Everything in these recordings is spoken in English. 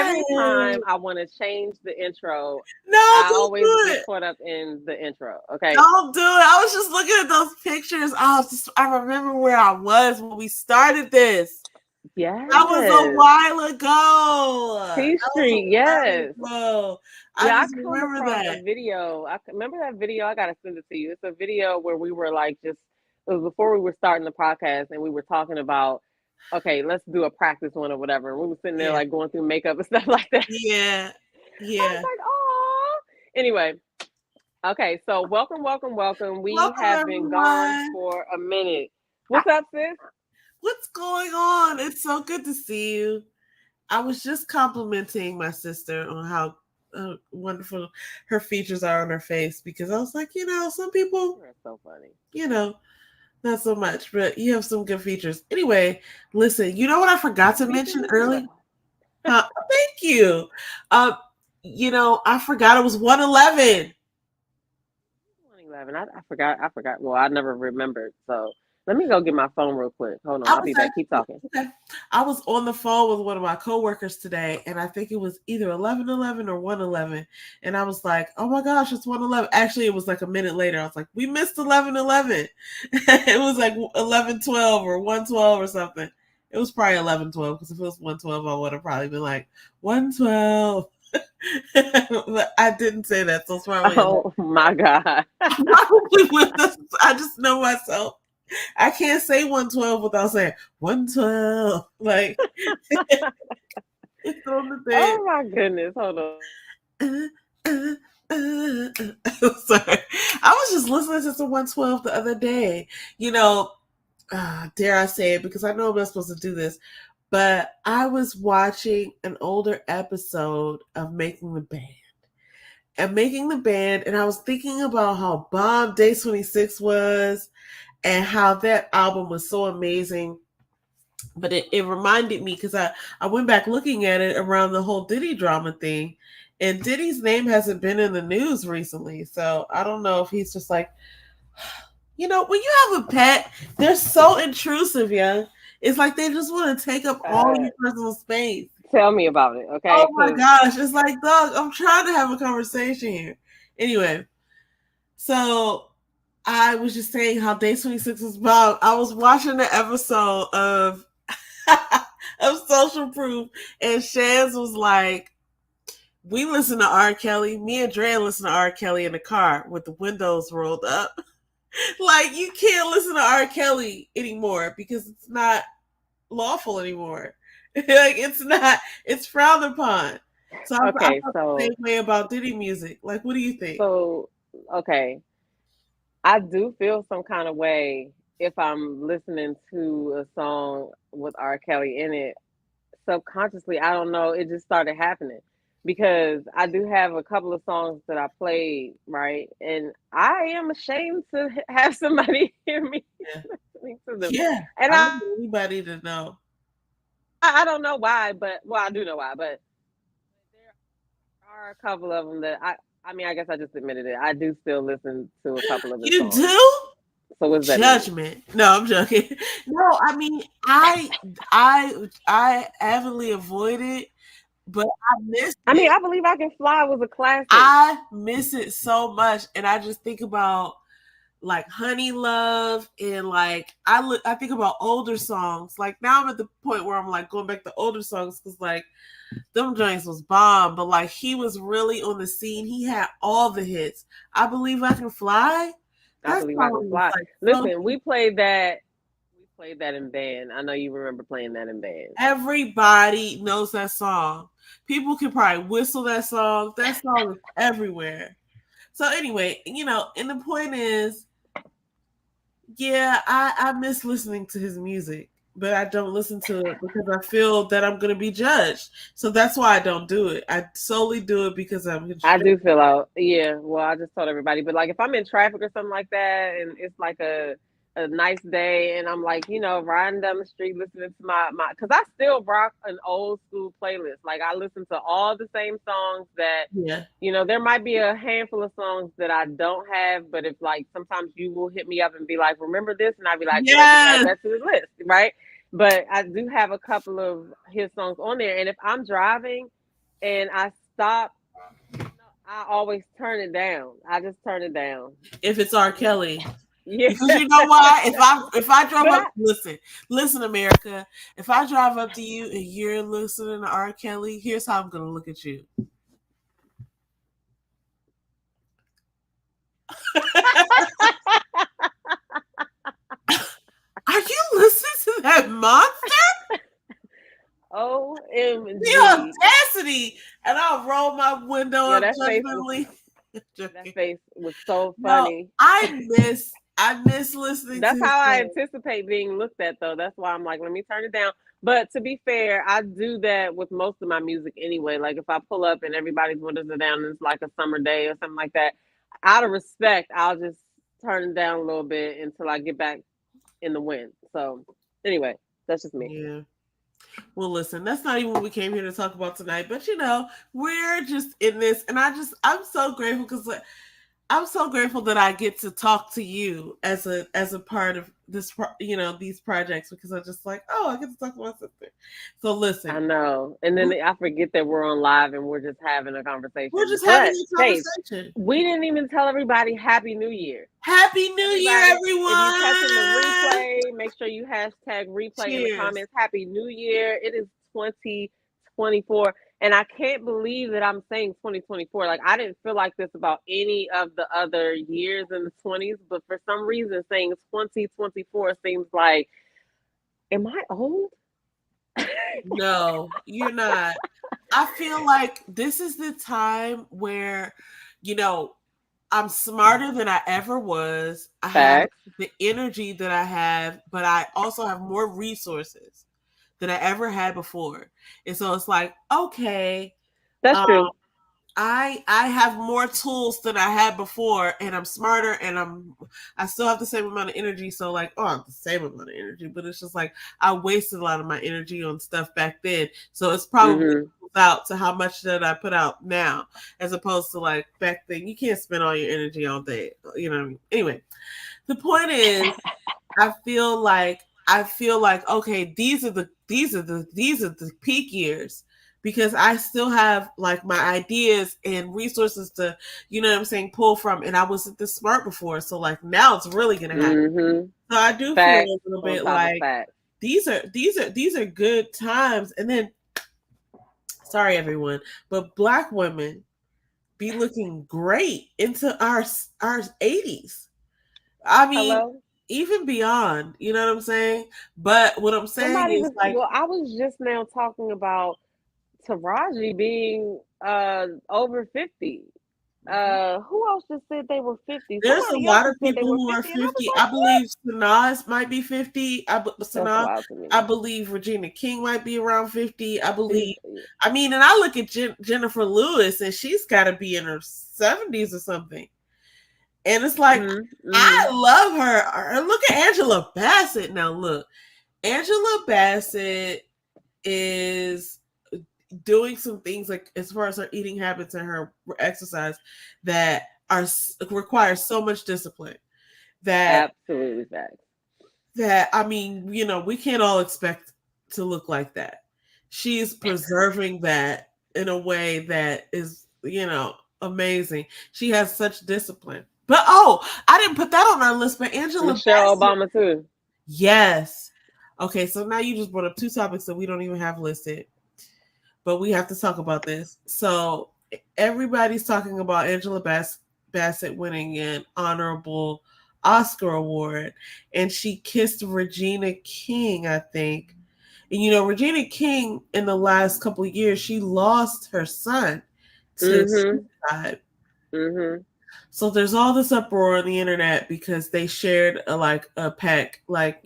every time I want to change the intro, No, I don't always do get it. caught up in the intro. Okay. Don't do it. I was just looking at those pictures. I remember where I was when we started this. That was a Yes. while ago. T That was Street. a Yes. while ago. I Yeah, I just come remember across a that. video. I remember that video. I gotta send it to you. It's a video where we were like just it was before we were starting the podcast and we were talking about okay, let's do a practice one or whatever. And we were sitting there Yeah. like going through makeup and stuff like that. Yeah. I was Yeah. like, oh. Anyway, okay, so welcome, welcome, welcome. We Welcome, have been gone everyone. for a minute. I- What's up, sis? What's going on? It's so good to see you. I was just complimenting my sister on how wonderful her features are on her face because I was like, some people, You're so funny. you know, not so much, but you have some good features. Anyway, listen, you know what I forgot to Features mention is earlier? good. Thank you. Um, I forgot it was 111. 2011. I forgot. I forgot. Well, I never remembered. So let me go get my phone real quick. Hold on. I I'll was be back. Keep talking. okay. I was on the phone with one of my coworkers today, and I think it was either 11:11 or 1:11, and I was like, "Oh my gosh, it's 1:11." Actually, it was like a minute later. I was like, "We missed 11:11." It was like 11:12 or 1:12 or something. It was probably 11:12 because if it was 1:12, I would have probably been like 1:12. But I didn't say that, so it's probably Oh my God. probably I just know myself. I can't say 112 without saying 112. Like it's on the thing. Oh my goodness. Hold on. Sorry. I was just listening to some 112 the other day. You know, dare I say it because I know I'm not supposed to do this, but I was watching an older episode of Making the Band. And Making the Band, and I was thinking about how bomb Day 26 was and how that album was so amazing. But it reminded me because I went back looking at it around the whole Diddy drama thing. And Diddy's name hasn't been in the news recently. So I don't know if he's just like, when you have a pet, they're so intrusive, young. It's like they just want to take up all Uh, your personal space. Tell me about it, Oh okay? my Because gosh. It's like, dog, I'm trying to have a conversation here. Anyway, so I was just saying how Day 26 was bomb. I was watching the episode of of Social Proof, and Shaz was like, "We listen to R. Kelly. Me and Dre listen to R. Kelly in the car with the windows rolled up. Like you can't listen to R. Kelly anymore because it's not lawful anymore. Like it's not. It's frowned upon." So I okay, felt the so same way about Diddy music. Like, what do you think? so okay, I do feel some kind of way if I'm listening to a song with R. Kelly in it. Subconsciously, I don't know, it just started happening because I do have a couple of songs that I played, right? And I am ashamed to have somebody hear me Yeah, listening to them. yeah. And I don't want anybody to know. I don't know why, but well, I do know why, but there are a couple of them that I mean, I guess I just admitted it. I do still listen to a couple of his You songs. do? So what does that mean? Judgment. No, I'm joking. No, I mean, I avidly avoid it, but I miss I mean, it. I Believe I Can Fly was a classic. I miss it so much, and I just think about like Honey Love and like I think about older songs. Like now I'm at the point where I'm like going back to older songs because like them joints was bomb, but like he was really on the scene. He had all the hits. I Believe I Can Fly. I That Believe I Can song was Fly. like so Listen, we played that. We played that in band. I know you remember playing that in band. everybody knows that song. People can probably whistle that song. That song is everywhere. So anyway, and the point is, yeah, I miss listening to his music, but I don't listen to it because I feel that I'm gonna be judged. So that's why I don't do it. I solely do it because I'm I constrained. do feel out. Yeah. Well, I just told everybody, but like if I'm in traffic or something like that, and it's like a nice day, and I'm like, riding down the street listening to because I still rock an old school playlist. Like I listen to all the same songs that. Yeah. There might be a handful of songs that I don't have, but if like sometimes you will hit me up and be like, remember this? And I'd be like, let me add Yes. that to the list, right? But I do have a couple of his songs on there. And if I'm driving, and I stopped. No, I always turn it down. I just turn it down. If it's R. Kelly. Yeah, Because you know why? If I drove but up, listen, America. If I drive up to you and you're listening to R. Kelly, here's how I'm gonna look at you. Are you listening to that monster? The OMG. audacity! And I'll roll my window Yeah, up that face was judgmentally. that face was so No, funny. I miss listening to That's his how I song. anticipate being looked at, though. That's why I'm like, let me turn it down. But to be fair, I do that with most of my music anyway. Like if I pull up and everybody's windows are down and it's like a summer day or something like that, out of respect, I'll just turn it down a little bit until I get back in the wind. So anyway, that's just me. Yeah. Well, listen, that's not even what we came here to talk about tonight. But we're just in this, and I'm so grateful because I'm so grateful that I get to talk to you as a part of this, these projects because I'm just like, oh, I get to talk to my sister. So I listen, know. And then I forget that we're on live and we're just having a we're conversation. just having But a Chase, conversation. we didn't even tell everybody Happy New Year. Happy New Year, Everybody, if you catching the everyone! replay, make sure you hashtag replay in the Cheers. comments. Happy New Year. It is 2024. And I can't believe that I'm saying 2024. Like, I didn't feel like this about any of the other years in the 20s, but for some reason, saying 2024 seems like, am I old? No, you're not. I feel like this is the time where, you know, I'm smarter than I ever was. I have Facts. the energy that I have, but I also have more resources than I ever had before. And so it's like, okay, That's um, true. I have more tools than I had before, and I'm smarter, and I still have the same amount of energy. So like, oh, I have the same amount of energy, but it's just like I wasted a lot of my energy on stuff back then. So it's probably Hmm. out to how much that I put out now, as opposed to like back then. You can't spend all your energy all day. You know what I mean? Anyway, the point is, I feel like okay, these are the peak years because I still have like my ideas and resources to, what I'm saying, pull from, and I wasn't this smart before. So like now it's really gonna happen. Hmm. So I do feel Facts a little on bit top of like facts. these are good times. And then sorry everyone, but black women be looking great into our 80s. I mean, Hello? even beyond, you know what I'm saying? But what I'm saying Somebody is was, like, well, I was just now talking about Taraji being over 50. Who else just said they were 50? there's a Somebody else lot of just said they people were who are 50 and I was 50. like, I believe Sanaz might be 50. that's Sanaz, wild to me. I believe Regina King might be around 50. She's I mean, and I look at Jennifer Lewis and she's got to be in her 70s or something. And it's like, mhm, I mhm. love her. Or look at Angela Bassett. Now, look, Angela Bassett is doing some things like as far as her eating habits and her exercise that require so much discipline that Absolutely facts. I mean, we can't all expect to look like that. She's preserving that in a way that is, amazing. She has such discipline. But oh, I didn't put that on our list, but Angela Michelle Bassett, Obama too. yes. Okay, so now you just brought up two topics that we don't even have listed, but we have to talk about this. So everybody's talking about Angela Bassett winning an honorable Oscar award, and she kissed Regina King, I think. And Regina King in the last couple of years, she lost her son to Mhm. suicide. Mhm. So there's all this uproar on the internet because they shared a peck, like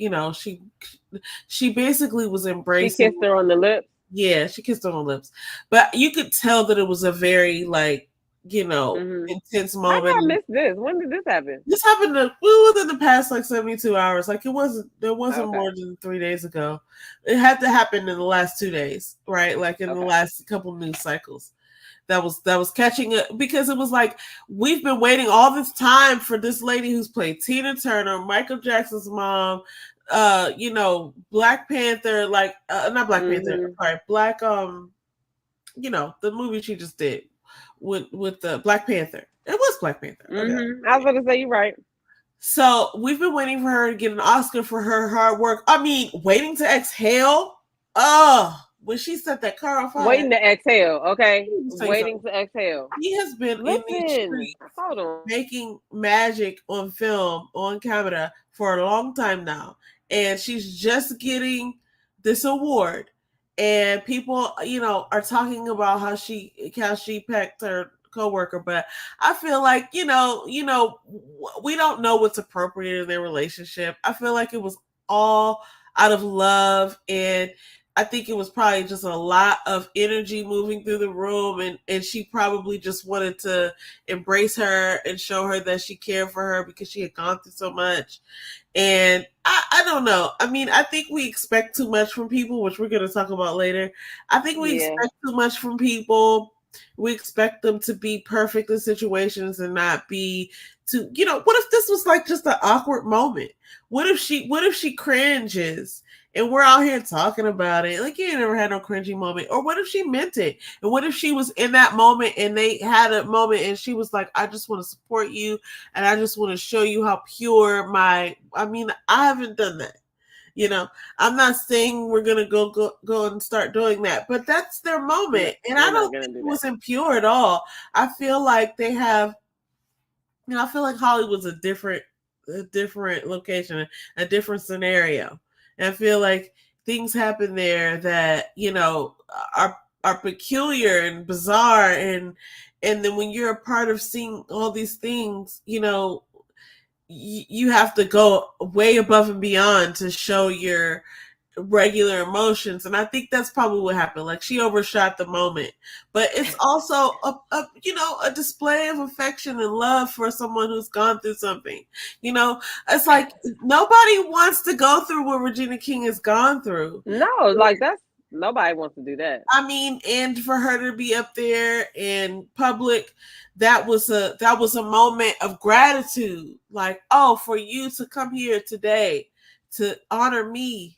she basically was She embracing. kissed her on the lips. Yeah, she kissed her on the lips. But you could tell that it was a very Mhm. intense How did I moment. miss this? When did this happen? This happened within the past like 72 hours. Like there wasn't Okay. more than 3 days ago. It had to happen in the last 2 days, right? Like in the Okay. last couple news cycles. That was catching it because it was like we've been waiting all this time for this lady who's played Tina Turner, Michael Jackson's mom, Black Panther, like not Black Panther, Mhm. sorry, Black the movie she just did with the Black Panther. It was Black Panther. Okay. I was gonna say you're right. So we've been waiting for her to get an Oscar for her hard work. I mean, Waiting to Exhale. Oh, when she set that car on fire. Waiting to exhale, okay? Let me say Waiting something. to exhale. He has been in these Listen, streets hold on. making magic on film, on camera for a long time now. And she's just getting this award. And people, are talking about how she pecked her coworker, but I feel like, we don't know what's appropriate in their relationship. I feel like it was all out of love, and I think it was probably just a lot of energy moving through the room, and she probably just wanted to embrace her and show her that she cared for her because she had gone through so much. And I don't know. I mean, I think we expect too much from people, which we're going to talk about later. I think we Yeah. expect too much from people. We expect them to be perfect in situations and not be to, what if this was like just an awkward moment? What if she cringes and we're out here talking about it? Like, you ain't never had no cringy moment. Or what if she meant it? And what if she was in that moment and they had a moment and she was like, I just want to support you and I just want to show you how pure I haven't done that. I'm not saying we're gonna go and start doing that, but that's their No, moment, and I we're not don't gonna think do it that. was impure at all. I feel like they have, I feel like Hollywood's a different location, a different scenario, and I feel like things happen there that are peculiar and bizarre, and then when you're a part of seeing all these things, you have to go way above and beyond to show your regular emotions, and I think that's probably what happened. Like, she overshot the moment, but it's also a display of affection and love for someone who's gone through something. It's like nobody wants to go through what Regina King has gone through. No, like that's nobody wants to do that. I mean, and for her to be up there in public, that was a moment of gratitude. Like, oh, for you to come here today to honor me.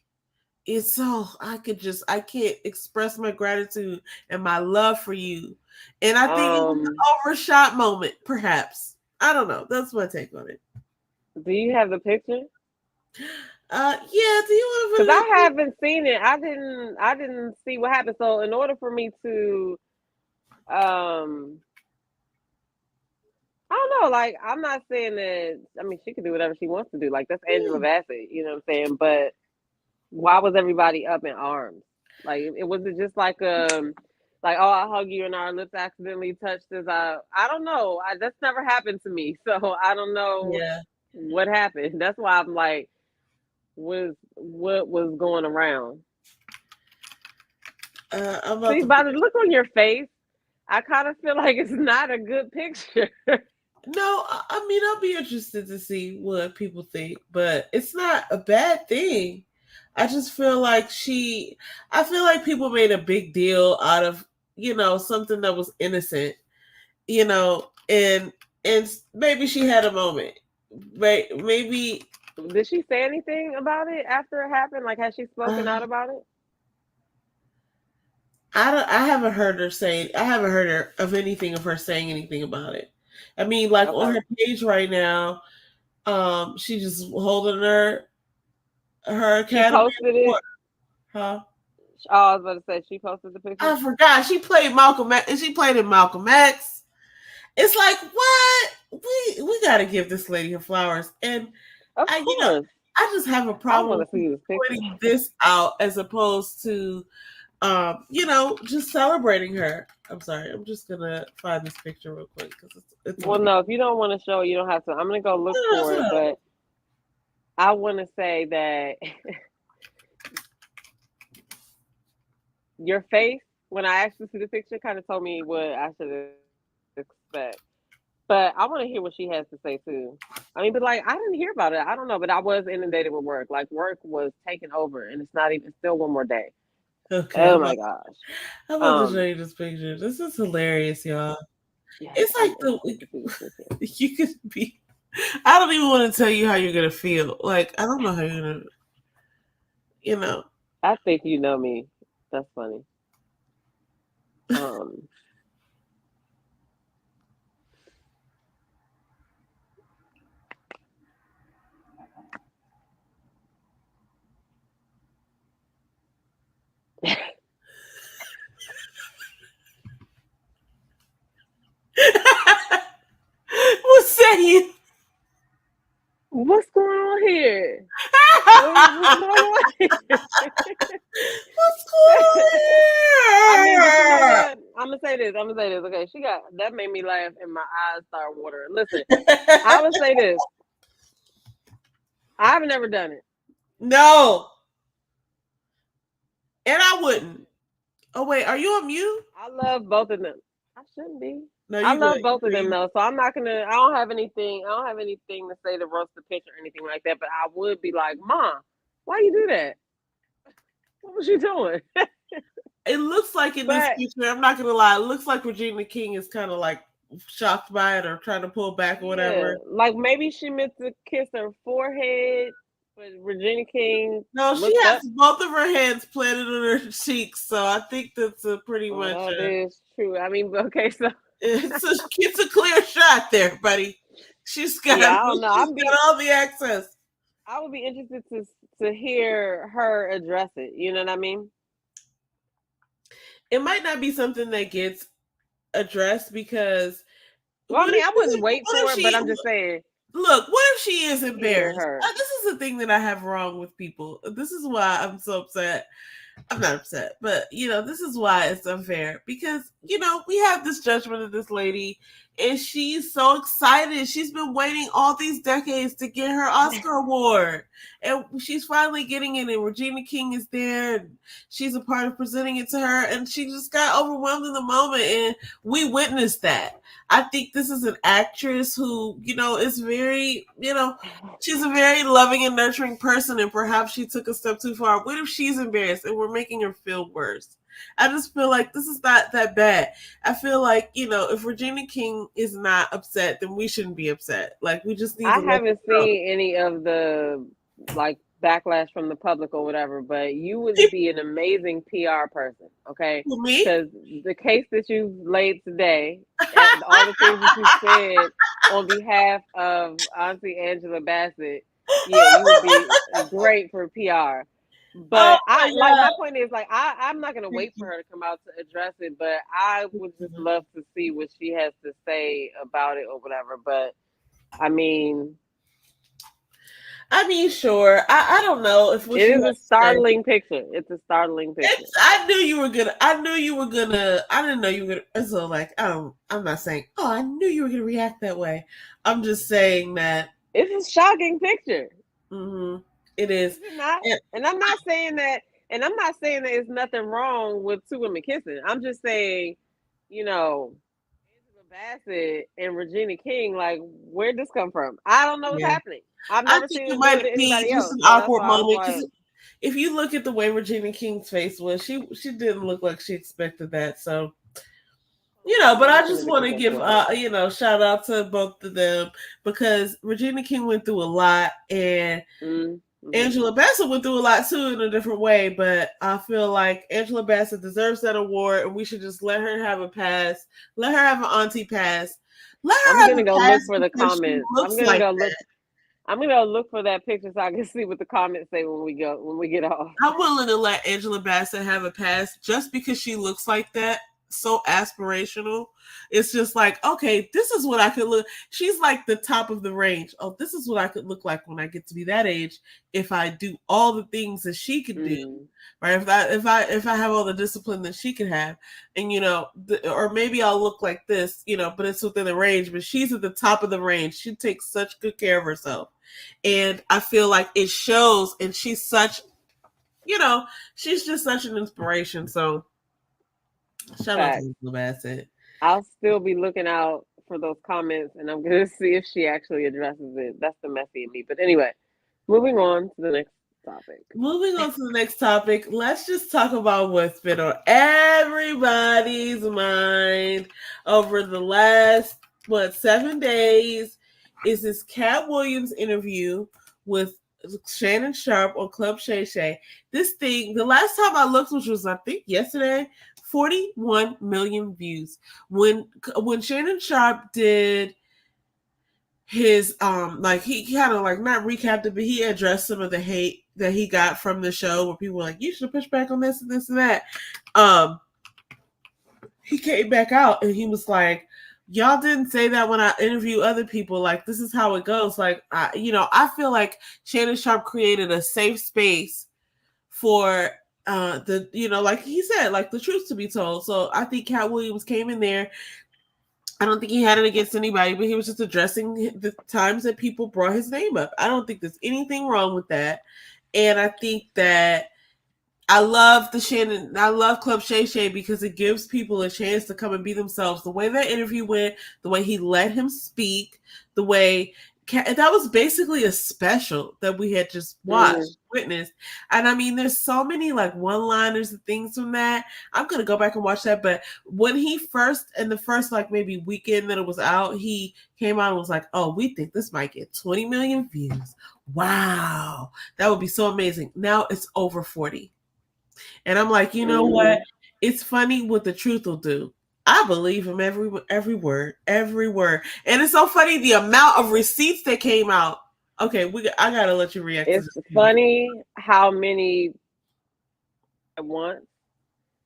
It's so I can't express my gratitude and my love for you. And I think it was an Um, overshot moment, perhaps. I don't know. That's my take on it. do you have the picture? Yeah, do you want to Because put I it haven't seen it. I didn't see what happened. So in order for me to um I don't know, like I'm not saying that I mean she can do whatever she wants to do. Like that's Angela in? Bassett, you know what I'm saying? But why was everybody up in arms? Like it was it just like oh I hug you and our lips accidentally touched as I don't know. That's never happened to me. So I don't know Yeah. what happened. That's why I'm like what was going around. I'm about See, to by put the look on your face, I kind of feel like it's not a good picture. No, I mean, I'll be interested to see what people think, but it's not a bad thing. I just feel like I feel like people made a big deal out of, something that was innocent, and maybe she had a moment. Maybe, Did she say anything about it after it happened? Like, has she spoken uh, out about it? I haven't heard her of anything of her saying anything about it. I mean, like on Okay. her page right now, she just holding her She Academy posted Award. it. Huh? Oh, I was about to say she posted the picture. I forgot she played Malcolm X, and she played in Malcolm X. It's like, what? We got to give this lady her flowers, and Of I you know course. I just have a I problem want with to see people this picture. pointing this out as opposed to just celebrating her. I'm sorry. I'm just gonna find this picture real quick because it's Well, on no, here. if you don't want to show it, you don't have to. I'm going to go look No, for it. no, But I want to say that your face, when I actually see the picture, kind of told me what I should expect. But I want to hear what she has to say too. I mean, but like I didn't hear about it. I don't know, but I was inundated with work. Like work was taken over, and it's not even it's still one more day. okay, Oh my gosh. I'm about to show Um. you this picture. This is hilarious, y'all. Yes, It's I'm like interested to see this picture. you could be. I don't even want to tell you how you're gonna feel. Like, I don't know how you're gonna, you know. I think you know me. That's funny. Um, What's saying? what's going on here? What's going on here? What's going I mean, but you know on what? I'm gonna say this. I'm gonna say this. Okay, she got that made me laugh and my eyes start watering. Listen, I here? would say this. I've never done it. No, and I wouldn't. Oh wait, are you on mute? I love both of them. I shouldn't be. No, I you love good. both of them though, so I'm not gonna. I don't have anything. I don't have anything to say to roast the pitch or anything like that. But I would be like, Mom, why you do that? What was you doing? It looks like in this But picture, I'm not gonna lie, it looks like Regina King is kind of like shocked by it or trying to pull back or yeah, whatever. like maybe she meant to kiss her forehead, but Regina King No, she looked has up. both of her hands planted on her cheeks, so I think that's a pretty Oh, much that is true. I mean, okay, so it's a clear shot there, buddy. She's got yeah, I don't know. she's got all the access. I would be interested to hear her address it. You know what I mean? It might not be something that gets addressed because Well, I mean, I wouldn't wait what if for it, but she I'm just saying look, what if she is hear embarrassed? her. This is the thing that I have wrong with people. This is why I'm so upset. I'm not upset, but this is why it's unfair because we have this judgment of this lady, and she's so excited. She's been waiting all these decades to get her Oscar award, and she's finally getting it. And Regina King is there, and she's a part of presenting it to her, and she just got overwhelmed in the moment, and we witnessed that. I think this is an actress who, is very, she's a very loving and nurturing person, and perhaps she took a step too far. What if she's embarrassed and we're making her feel worse? I just feel like this is not that bad. I feel like, if Regina King is not upset, then we shouldn't be upset. Like, we just need I to let haven't it go. seen any of the like backlash from the public or whatever, but you would be an amazing PR person, okay? For me? Because the case that you laid today and all the things that you said on behalf of Auntie Angela Bassett, yeah, you would be great for PR. Oh But my I like God. my point is like I'm not gonna wait for her to come out to address it, but I would just love to see what she has to say about it or whatever. But I mean, Sure. I don't know if what it she is has a to say. startling picture. It's a startling picture. I knew you were gonna. I knew you were gonna. I didn't know you were gonna. So like, I don't. I'm not saying. Oh, I knew you were gonna react that way. I'm just saying that. It's a shocking picture. Mm-hmm, it is. Is it not? And And I'm not saying that. And I'm not saying that it's nothing wrong with two women kissing. I'm just saying, you know, Angela Bassett and Regina King. Like, where'd this come from? I don't know what's yeah, happening. I've I never think seen it her do it might to be anybody just else, an so that's awkward why I was moment because like, if you look at the way Regina King's face was, she didn't look like she expected that. So but I'm I looking just at the want to picture give for shout out to both of them because Regina King went through a lot and her. Mm-hmm. Angela Bassett went through a lot too in a different way, but I feel like Angela Bassett deserves that award and we should just let her have a pass. Let her have an auntie pass. Let her I'm have gonna a go pass look for the because she comments. looks like that. I'm gonna go look for that picture so I can see what the comments say when we get off. I'm willing to let Angela Bassett have a pass just because she looks like that. So aspirational. It's just like, okay, this is what I could look. She's like the top of the range. Oh, this is what I could look like when I get to be that age if I do all the things that she could do. Mm. Right? If I have all the discipline that she could have, and or maybe I'll look like this, but it's within the range. But she's at the top of the range. She takes such good care of herself, and I feel like it shows. And she's such she's just such an inspiration. So shout out to Facts. Angela Bassett. I'll still be looking out for those comments, and I'm gonna see if she actually addresses it. That's the messy in me. But anyway, moving on to the next topic. Moving on to the next topic, let's just talk about what's been on everybody's mind over the last 7 days. Is this Katt Williams interview with Shannon Sharp on Club Shay Shay. This thing, the last time I looked, which was I think yesterday, 41 million views. When Shannon Sharp did his like he kind of like not recapped it, but he addressed some of the hate that he got from the show where people were like, you should push back on this and this and that. He came back out and he was like, y'all didn't say that when I interview other people. Like, this is how it goes. Like, I feel like Shannon Sharp created a safe space for like he said, like the truth to be told. So I think Katt Williams came in there. I don't think he had it against anybody, but he was just addressing the times that people brought his name up. I don't think there's anything wrong with that. And I think that I love Club Shay Shay because it gives people a chance to come and be themselves. The way that interview went, the way he let him speak, the way that was basically a special that we had just watched, witnessed. And I mean, there's so many like one-liners and things from that. I'm going to go back and watch that. But when he in the first like maybe weekend that it was out, he came out and was like, oh, we think this might get 20 million views. Wow. That would be so amazing. Now it's over 40. And I'm like, you know what? It's funny what the truth will do. I believe him every word. And it's so funny the amount of receipts that came out. Okay, I gotta let you react. It's funny how many at once.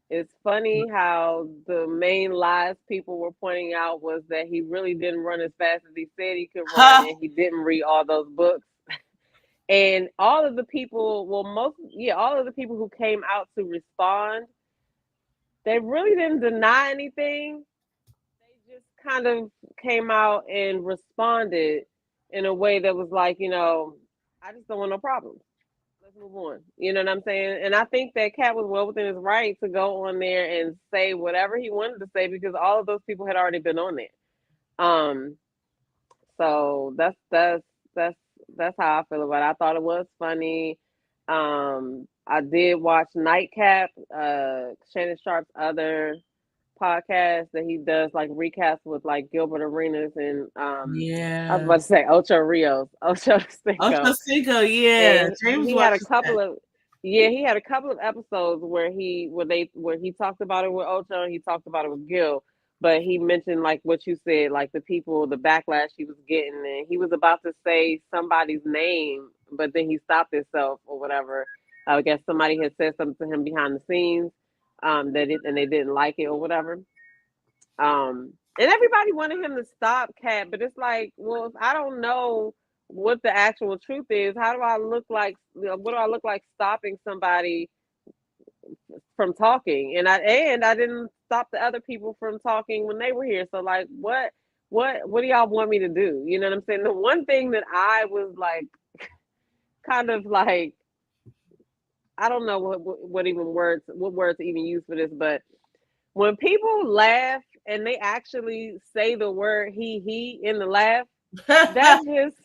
It's funny how the main lies people were pointing out was that he really didn't run as fast as he said he could run, and he didn't read all those books. And all of the people, all of the people who came out to respond, they really didn't deny anything. They just kind of came out and responded in a way that was like, I just don't want no problems. Let's move on. You know what I'm saying? And I think that Katt was well within his right to go on there and say whatever he wanted to say because all of those people had already been on there. So that's how I feel about it. I thought it was funny. I did watch Nightcap, Shannon Sharp's other podcast that he does like recaps with like Gilbert Arenas and I was about to say Ocho Rios, Ocho Cinco, yeah. And James he had a couple of episodes where he talked about it with Ocho and he talked about it with Gil. But he mentioned like what you said, like the backlash he was getting, and he was about to say somebody's name, but then he stopped himself or whatever. I guess somebody had said something to him behind the scenes, and they didn't like it or whatever. And everybody wanted him to stop Katt, but it's like, well, if I don't know what the actual truth is, how do I look like? What do I look like stopping somebody from talking? And I didn't stop the other people from talking when they were here. So like, what do y'all want me to do? You know what I'm saying? The one thing that I was like, kind of like, I don't know what words to even use for this, but when people laugh and they actually say the word he in the laugh, that just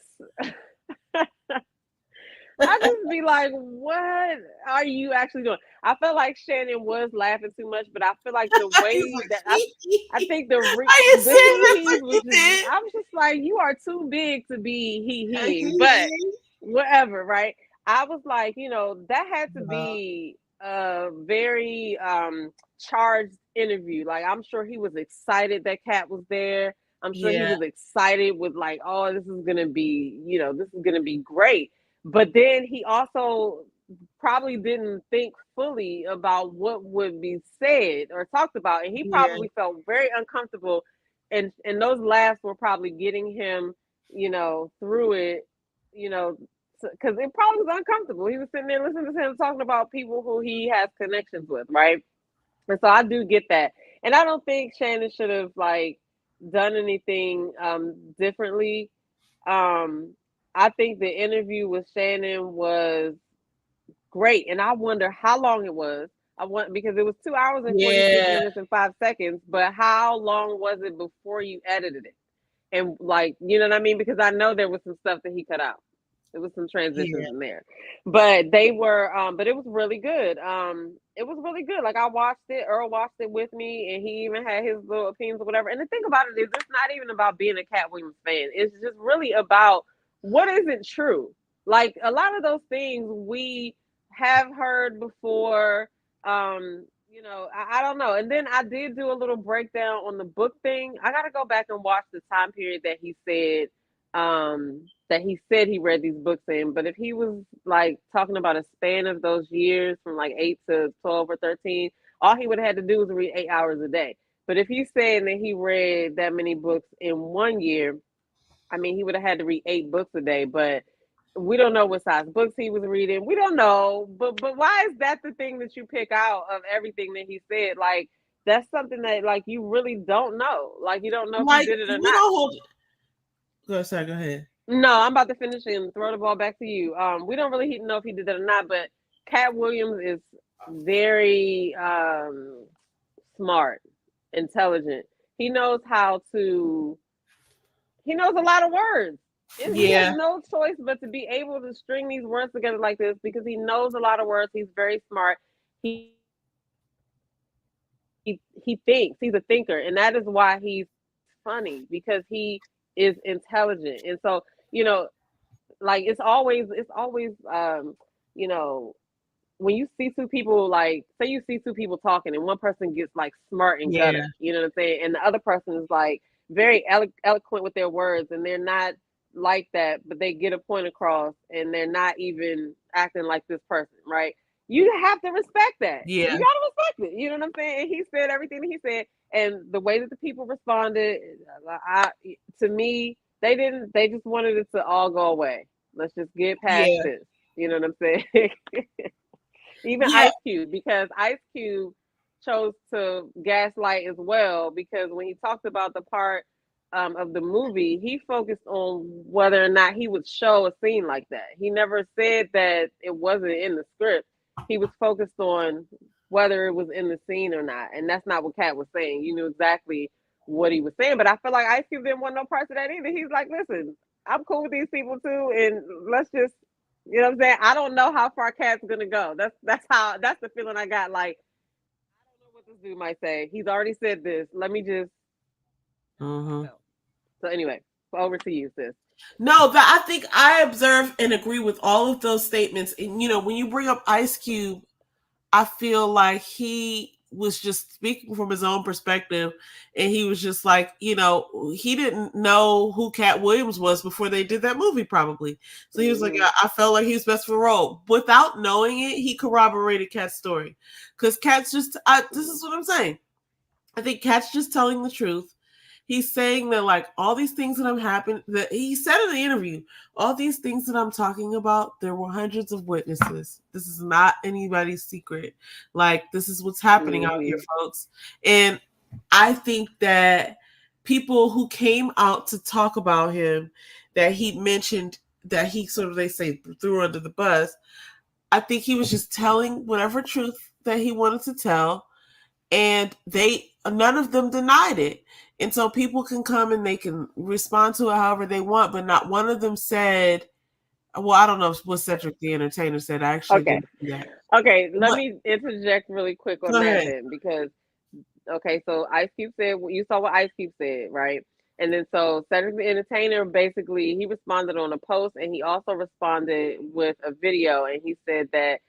I just be like, what are you actually doing? I felt like Shannon was laughing too much, but I feel like the way that I think the he was just, I was just like, you are too big to be he, but whatever, right? I was like, that had to be a very charged interview. Like, I'm sure he was excited that Katt was there. I'm sure he was excited with like, oh, this is gonna be great. But then he also probably didn't think fully about what would be said or talked about, and he probably felt very uncomfortable. And those laughs were probably getting him, through it, because it probably was uncomfortable. He was sitting there listening to him talking about people who he has connections with, right? And so I do get that. And I don't think Shannon should have like done anything differently. I think the interview with Shannon was great, and I wonder how long it was. Because it was 2 hours and 46 minutes and 5 seconds. But how long was it before you edited it? And like, you know what I mean? Because I know there was some stuff that he cut out. There was some transitions in there, but they were, but it was really good. It was really good. Like I watched it, Earl watched it with me, and he even had his little opinions or whatever. And the thing about it is, it's not even about being a Katt Williams fan. It's just really about what isn't true. Like a lot of those things we have heard before. I don't know. And then I did do a little breakdown on the book thing. I got to go back and watch the time period that he said he read these books in. But if he was like talking about a span of those years from like 8 to 12 or 13, all he would have had to do was read 8 hours a day. But if he's saying that he read that many books in one year, I mean, he would have had to read 8 books a day, but we don't know what size books he was reading. We don't know, but why is that the thing that you pick out of everything that he said? Like that's something that like you really don't know. Like you don't know if he Like did it or we not. don't hold. Go sorry, go ahead. No, I'm about to finish and throw the ball back to you. We don't really know if he did that or not, but Cat Williams is very smart, intelligent. He knows how to he knows a lot of words. And he has Yeah, no choice but to be able to string these words together like this because he knows a lot of words. He's very smart. He thinks. He's a thinker. And that is why he's funny because he is intelligent. And so, like it's always you know, when you see two people, like say you see two people talking and one person gets like smart and yeah, gutter, you know what I'm saying, and the other person is like very eloquent with their words and they're not like that, but they get a point across and they're not even acting like this person, right? You have to respect that. You yeah, gotta respect it, you know what I'm saying? And he said everything that he said, and the way that the people responded, I to me, they just wanted it to all go away. Let's just get past yeah, this, you know what I'm saying? Even yeah, Ice Cube, because Ice Cube chose to gaslight as well. Because when he talked about the part of the movie, he focused on whether or not he would show a scene like that. He never said that it wasn't in the script. He was focused on whether it was in the scene or not, and that's not what Cat was saying. You knew exactly what he was saying, but I feel like Ice Cube didn't want no parts of that either. He's like, listen, I'm cool with these people too, and let's just what I'm saying? I don't know how far Cat's gonna go. That's the feeling I got. Like I don't know what this dude might say. He's already said this. Let me just how I hmm felt. So anyway, over to you, sis. No, that I think I observe and agree with all of those statements. And when you bring up Ice Cube, I feel like he was just speaking from his own perspective, and he was just like, he didn't know who Cat Williams was before they did that movie, probably. So he was like, Hmm. I felt like he was best for the role. Without knowing it, he corroborated Cat's story, because Cat's just, this is what I'm saying. I think Cat's just telling the truth. He's saying that like all these things that I'm happening, that he said in the interview, all these things that I'm talking about, there were hundreds of witnesses. This is not anybody's secret. Like this is what's happening out here, Hmm. folks. And I think that people who came out to talk about him, that he mentioned, that he sort of, they say, threw under the bus, I think he was just telling whatever truth that he wanted to tell, and they, none of them denied it. And so people can come and they can respond to it however they want, but not one of them said, well, I don't know what Cedric the Entertainer said. I actually Okay. didn't see that. Okay. Let But me interject really quick on go that ahead. then, because okay, so Ice Cube said you saw what Ice Cube said, right? And then so Cedric the Entertainer basically he responded on a post and he also responded with a video and he said that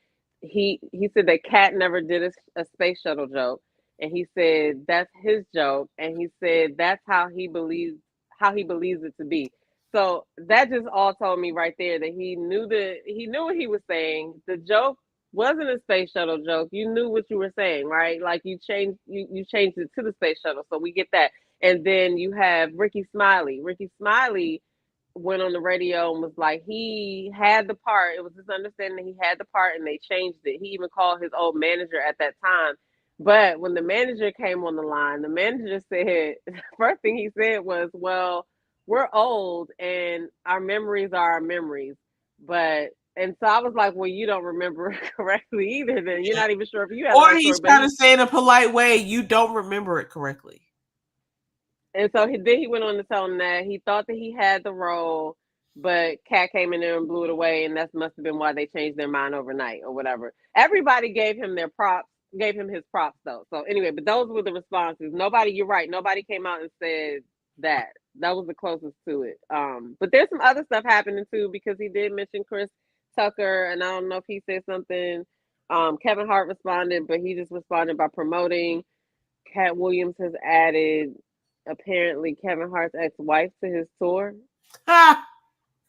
he said that Cat never did a space shuttle joke and he said that's his joke and he said that's how he believes it to be. So that just all told me right there that he knew what he was saying. The joke wasn't a space shuttle joke. You knew what you were saying, right? Like you changed it to the space shuttle, so we get that. And then you have Ricky Smiley. Ricky Smiley went on the radio and was like he had the part. It was his understanding that he had the part, and they changed it. He even called his old manager at that time. But when the manager came on the line, the manager said first thing he said was, "Well, we're old and our memories are our memories." But and so I was like, well, you don't remember correctly either. Then you're Yeah. not even sure if you had the Or right story. he's But trying to he say in a polite way, you don't remember it correctly. and so then he went on to tell him that he thought that he had the role, but Cat came in there and blew it away, and that must have been why they changed their mind overnight or whatever. Everybody gave him his props though. So anyway, but those were the responses. Nobody, you're right, nobody came out and said that. That was the closest to it. But there's some other stuff happening too because he did mention Chris Tucker, and I don't know if he said something. Kevin Hart responded, but he just responded by promoting. Cat Williams has added apparently Kevin Hart's ex-wife to his tour. Ha!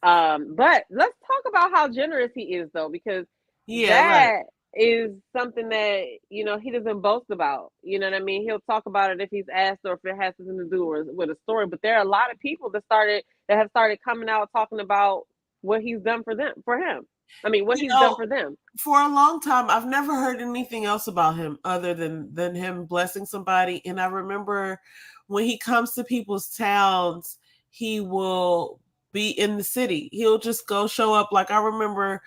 But let's talk about how generous he is, though, because Yeah, right. that is something that he doesn't boast about. You know what I mean? He'll talk about it if he's asked or if it has something to do with a story. But there are a lot of people that have started coming out talking about what he's done for him. I mean, what You he's done know, for them. for a long time, I've never heard anything else about him other than him blessing somebody. And I remember when he comes to people's towns, he will be in the city. He'll just go show up. Like I remember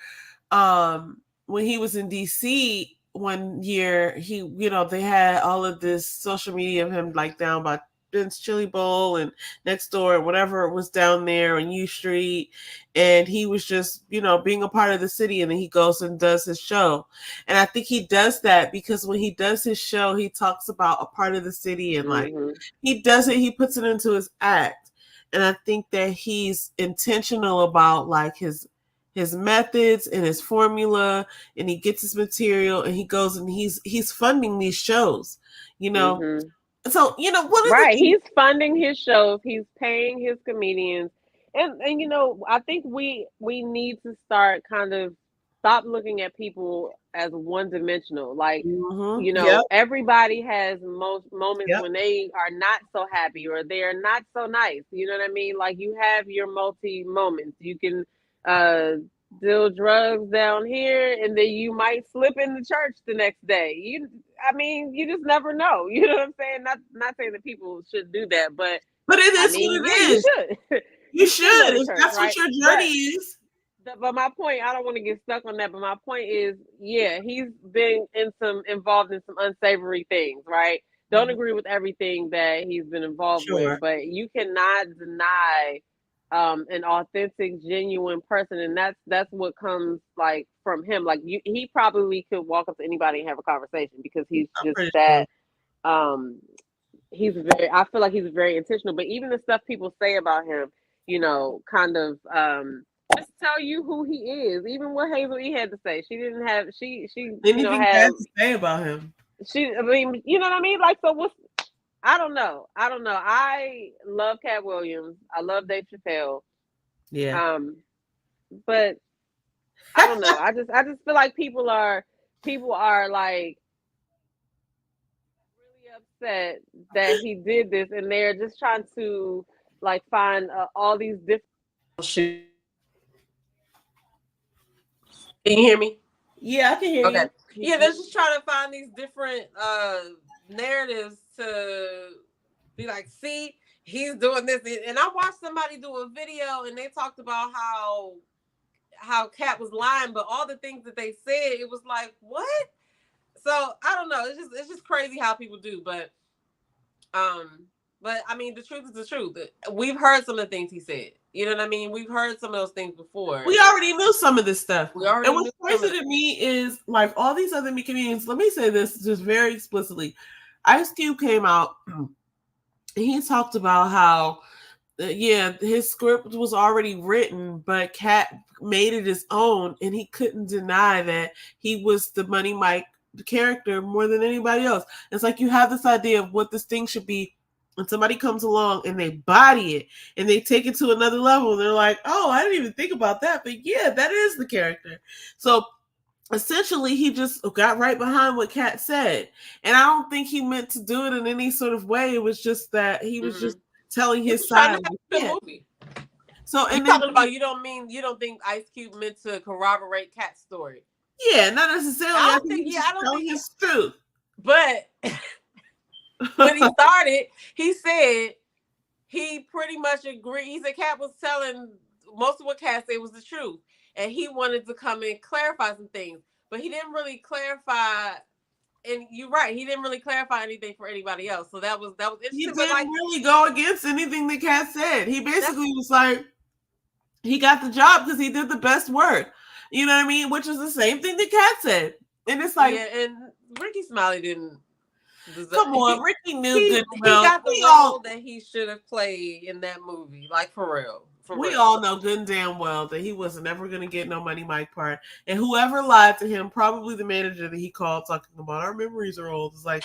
when he was in DC one year, they had all of this social media of him like down by Ben's Chili Bowl and next door, whatever was down there on U Street. And he was just, being a part of the city. And then he goes and does his show. And I think he does that because when he does his show, he talks about a part of the city and like Hmm. he puts it into his act. And I think that he's intentional about like his methods and his formula, and he gets his material and he goes and he's funding these shows, you know. Hmm. So, one of the Right. things. He's funding his shows. He's paying his comedians. And I think we need to start kind of stop looking at people as one dimensional. Like, Yep, everybody has most moments yep, when they are not so happy or they are not so nice. You know what I mean? Like you have your multi moments. You can uh deal drugs down here and then you might slip in the church the next day. I mean, you just never know. You know what I'm saying? Not saying that people should do that, but but it I is mean, what yeah, it you is. should. You You should should go to if church, that's what right? your journey But is. but my point, I don't want to get stuck on that. But my point is, yeah, he's been involved in some unsavory things, right? Don't Mhm. agree with everything that he's been involved with, Sure, but you cannot deny an authentic, genuine person, and that's what comes like from him. Like he probably could walk up to anybody and have a conversation because he's I'm just pretty sure. that. Um, he's very. I feel like he's very intentional. But even the stuff people say about him, kind of just tell you who he is. Even what Hazel E had to say, she didn't have. She Anything had. bad to say about him? She. I mean, you know what I mean. Like, so what's. I don't know. I don't know. I love Cat Williams. I love Dave Chappelle. Yeah. Um, but I don't know. I just feel like people are like really upset that he did this, and they're just trying to like find all these different. Can you hear me? Yeah, I can hear Okay. you. Yeah, they're just trying to find these different narratives to be like, see, he's doing this, and I watched somebody do a video, and they talked about how Cat was lying, but all the things that they said, it was like, what? So I don't know. It's just crazy how people do, um, but I mean, the truth is the truth. We've heard some of the things he said. You know what I mean? We've heard some of those things before. We already knew some of this stuff. We already And knew what's some of crazy to me is like all these other comedians. Let me say this just very explicitly. Ice Cube came out and he talked about how, yeah, his script was already written, but Cat made it his own, and he couldn't deny that he was the Money Mike character more than anybody else. It's like you have this idea of what this thing should be, and somebody comes along and they body it and they take it to another level. They're like, oh, I didn't even think about that, but yeah, that is the character. So essentially he just got right behind what Kat said, and I don't think he meant to do it in any sort of way. It was just that he was just telling He his was trying side to of have the a kid. good movie. So You and then talking about you don't think Ice Cube meant to corroborate Cat's story? yeah, not necessarily. I I don't think he think. was Yeah, just I don't telling think. his truth. But when he started, he said he pretty much agreed. He said Cat was telling most of what Cat said was the truth, and he wanted to come and clarify some things, but he didn't really clarify. And you're right, he didn't really clarify anything for anybody else. So that was He interesting. But didn't like really go against anything that Kat said. He that's basically was like, he got the job because he did the best work. You know what I mean? Which is the same thing that Kat said. And it's like, yeah, and Ricky Smiley didn't. Come on, Ricky knew good and He well. got the role that he should have played in that movie, like for real, for We real. all know good and damn well that he wasn't ever going to get no Money Mike part. And whoever lied to him, probably the manager that he called talking about our memories are old. It's like,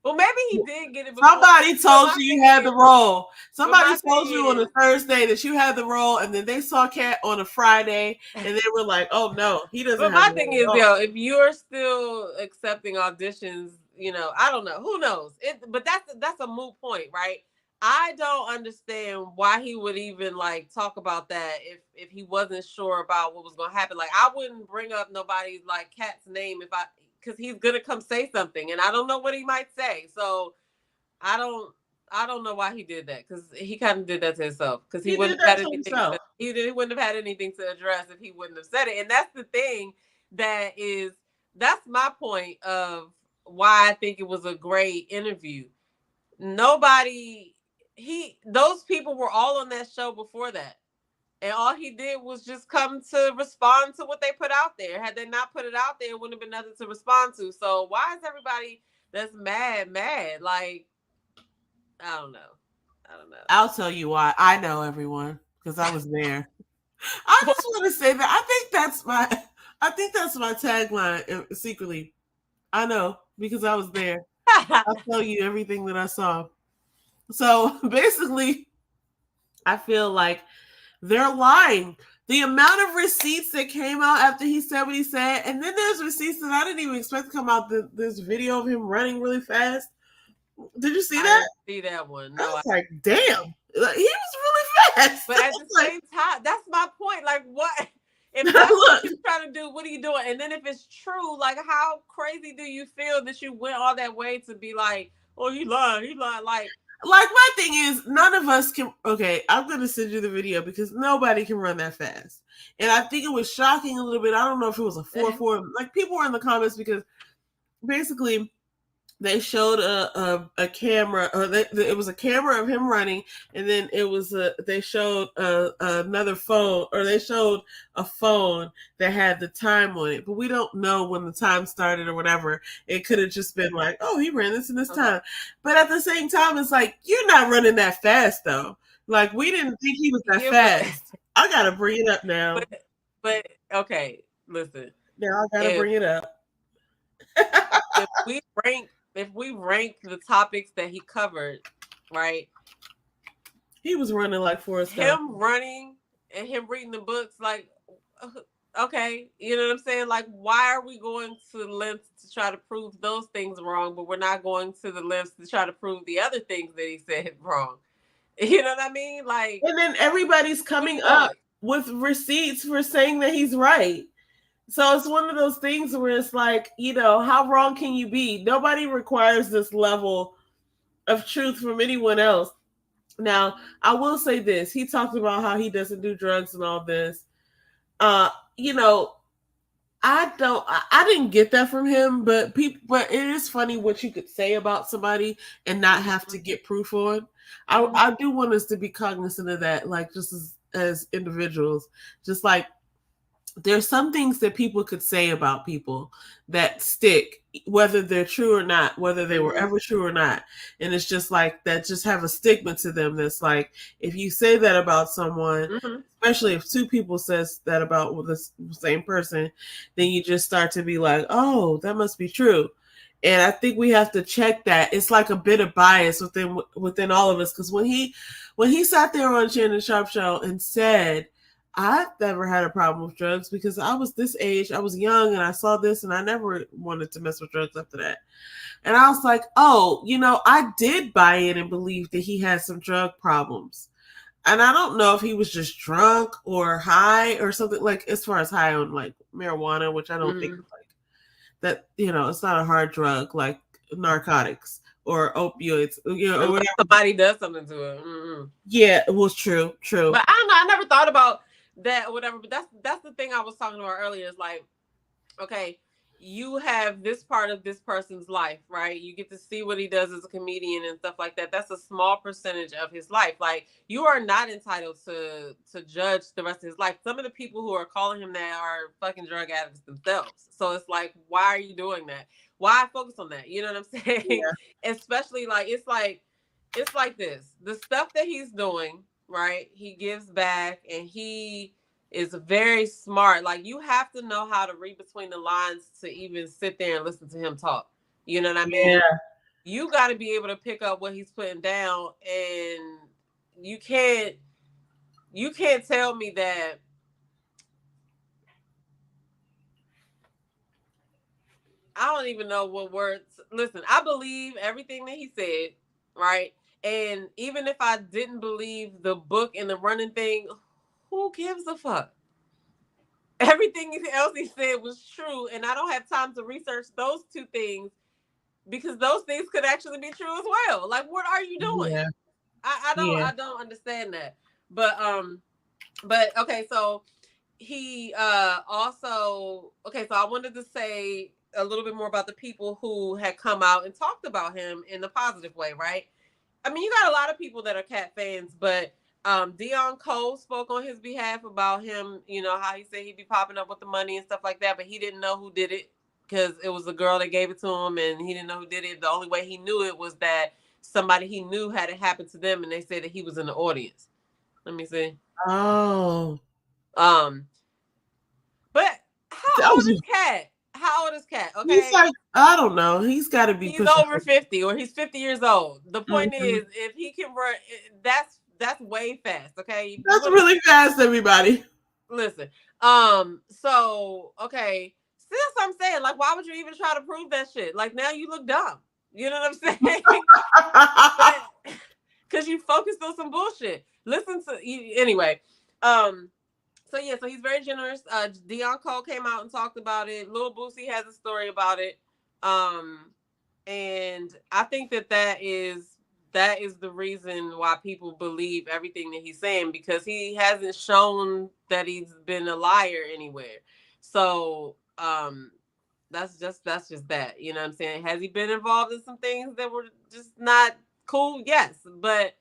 well, maybe he did get it before. somebody told you you had the role. Somebody told you on a is, Thursday that you had the role, and then they saw Katt on a Friday, and they were like, "Oh no, he doesn't." But have my the thing role. is, yo, if you're still accepting auditions, you know, I don't know, who knows? But that's a moot point, right? I don't understand why he would even like talk about that if he wasn't sure about what was going to happen. Like, I wouldn't bring up nobody like Katt's name if I because he's gonna come say something, and I don't know what he might say. So I don't. I don't know why he did that because he kind of did that to himself because he He did wouldn't have that had to anything. himself. He wouldn't have had anything to address if he wouldn't have said it. And that's the thing that's my point of why I think it was a great interview. Nobody those people were all on that show before that. And all he did was just come to respond to what they put out there. Had they not put it out there, it wouldn't have been nothing to respond to. So why is everybody that's mad? Like, I don't know. I don't know. I'll tell you why. I know everyone because I was there. I just want to say that I think that's my tagline secretly. I know because I was there. I'll tell you everything that I saw. So basically, I feel like they're lying. The amount of receipts that came out after he said what he said, and then there's receipts that I didn't even expect to come out. There's video of him running really fast. Did you see that? I didn't see that one. No, I was like, damn, he was really fast. But at the same time, that's my point. Like, what if that's what you're trying to do? What are you doing? And then if it's true, like, how crazy do you feel that you went all that way to be like, oh, he lied, like. My thing is, none of us can. Okay, I'm gonna send you the video because nobody can run that fast, and I think it was shocking a little bit. I don't know if it was a 4.4. Like, people were in the comments because basically they showed a camera, or it was a camera of him running, and then it was they showed another phone, or they showed a phone that had the time on it, but we don't know when the time started or whatever. It could have just been like, oh, he ran this in this time, but at the same time, it's like, you're not running that fast though. Like, we didn't think he was that fast. I gotta bring it up now. But okay, listen. Now I gotta bring it up. If we rank the topics that he covered, right? He was running like Forrest Gump. Him running and him reading the books, like, okay, you know what I'm saying? Like, why are we going to the lengths to try to prove those things wrong, but we're not going to the lengths to try to prove the other things that he said wrong? You know what I mean? Like, and then everybody's coming up with receipts for saying that he's right. So it's one of those things where it's like, you know, how wrong can you be? Nobody requires this level of truth from anyone else. Now, I will say this. He talked about how he doesn't do drugs and all this. You know, I didn't get that from him, but it is funny what you could say about somebody and not have to get proof on. I do want us to be cognizant of that, like, just as individuals, just like, there's some things that people could say about people that stick, whether they're true or not, whether they were ever true or not. And it's just like that, just have a stigma to them. That's like, if you say that about someone, especially if two people says that about the same person, then you just start to be like, oh, that must be true. And I think we have to check that. It's like a bit of bias within all of us. Because when he sat there on Shannon Sharp show and said, I've never had a problem with drugs because I was this age, I was young, and I saw this, and I never wanted to mess with drugs after that. And I was like, oh, you know, I did buy in and believe that he had some drug problems. And I don't know if he was just drunk or high or something, like, as far as high on like marijuana, which I don't think like that, you know, it's not a hard drug like narcotics or opioids, you know, or whatever. Somebody does something to it. Yeah, it was true. But I don't know. I never thought about that or whatever. But that's the thing I was talking about earlier. Is like, okay, you have this part of this person's life, right? You get to see what he does as a comedian and stuff like that. That's a small percentage of his life. Like, you are not entitled to judge the rest of his life. Some of the people who are calling him that are fucking drug addicts themselves. So it's like, why are you doing that? Why focus on that? You know what I'm saying? Yeah. Especially it's like this. The stuff that he's doing, right? He gives back and he is very smart. Like, you have to know how to read between the lines to even sit there and listen to him talk. You know what I mean? Yeah. You got to be able to pick up what he's putting down, and you can't you can't tell me that. I don't even know what words. Listen, I believe everything that he said, right? And even if I didn't believe the book and the running thing, who gives a fuck? Everything else he said was true, and I don't have time to research those two things because those things could actually be true as well. Like, what are you doing? Yeah. I don't Yeah. I don't understand that. But okay, so he also okay, so I wanted to say a little bit more about the people who had come out and talked about him in the positive way, right? I mean, you got a lot of people that are Cat fans, but Dion Cole spoke on his behalf about him, you know, how he said he'd be popping up with the money and stuff like that, but he didn't know who did it because it was a girl that gave it to him and he didn't know who did it. The only way he knew it was that somebody he knew had it happen to them and they said that he was in the audience. Let me see. Oh. Um, but That how old was is Cat? How old is Cat? he's Okay. like, I don't know. He's gotta be He's pushing over 50 or he's 50 years old. The point Mhm. is, if he can run, that's way fast. Okay, you That's want to really fast, everybody. listen. So okay, see, that's what I'm saying. Like, why would you even try to prove that shit? Like, now you look dumb. You know what I'm saying? But because you focused on some bullshit. Listen to anyway. Um, so yeah, so he's very generous. Dion Cole came out and talked about it. Lil Boosie has a story about it. Um, and I think that is the reason why people believe everything that he's saying because he hasn't shown that he's been a liar anywhere. So that's just that. You know what I'm saying? Has he been involved in some things that were just not cool? Yes, but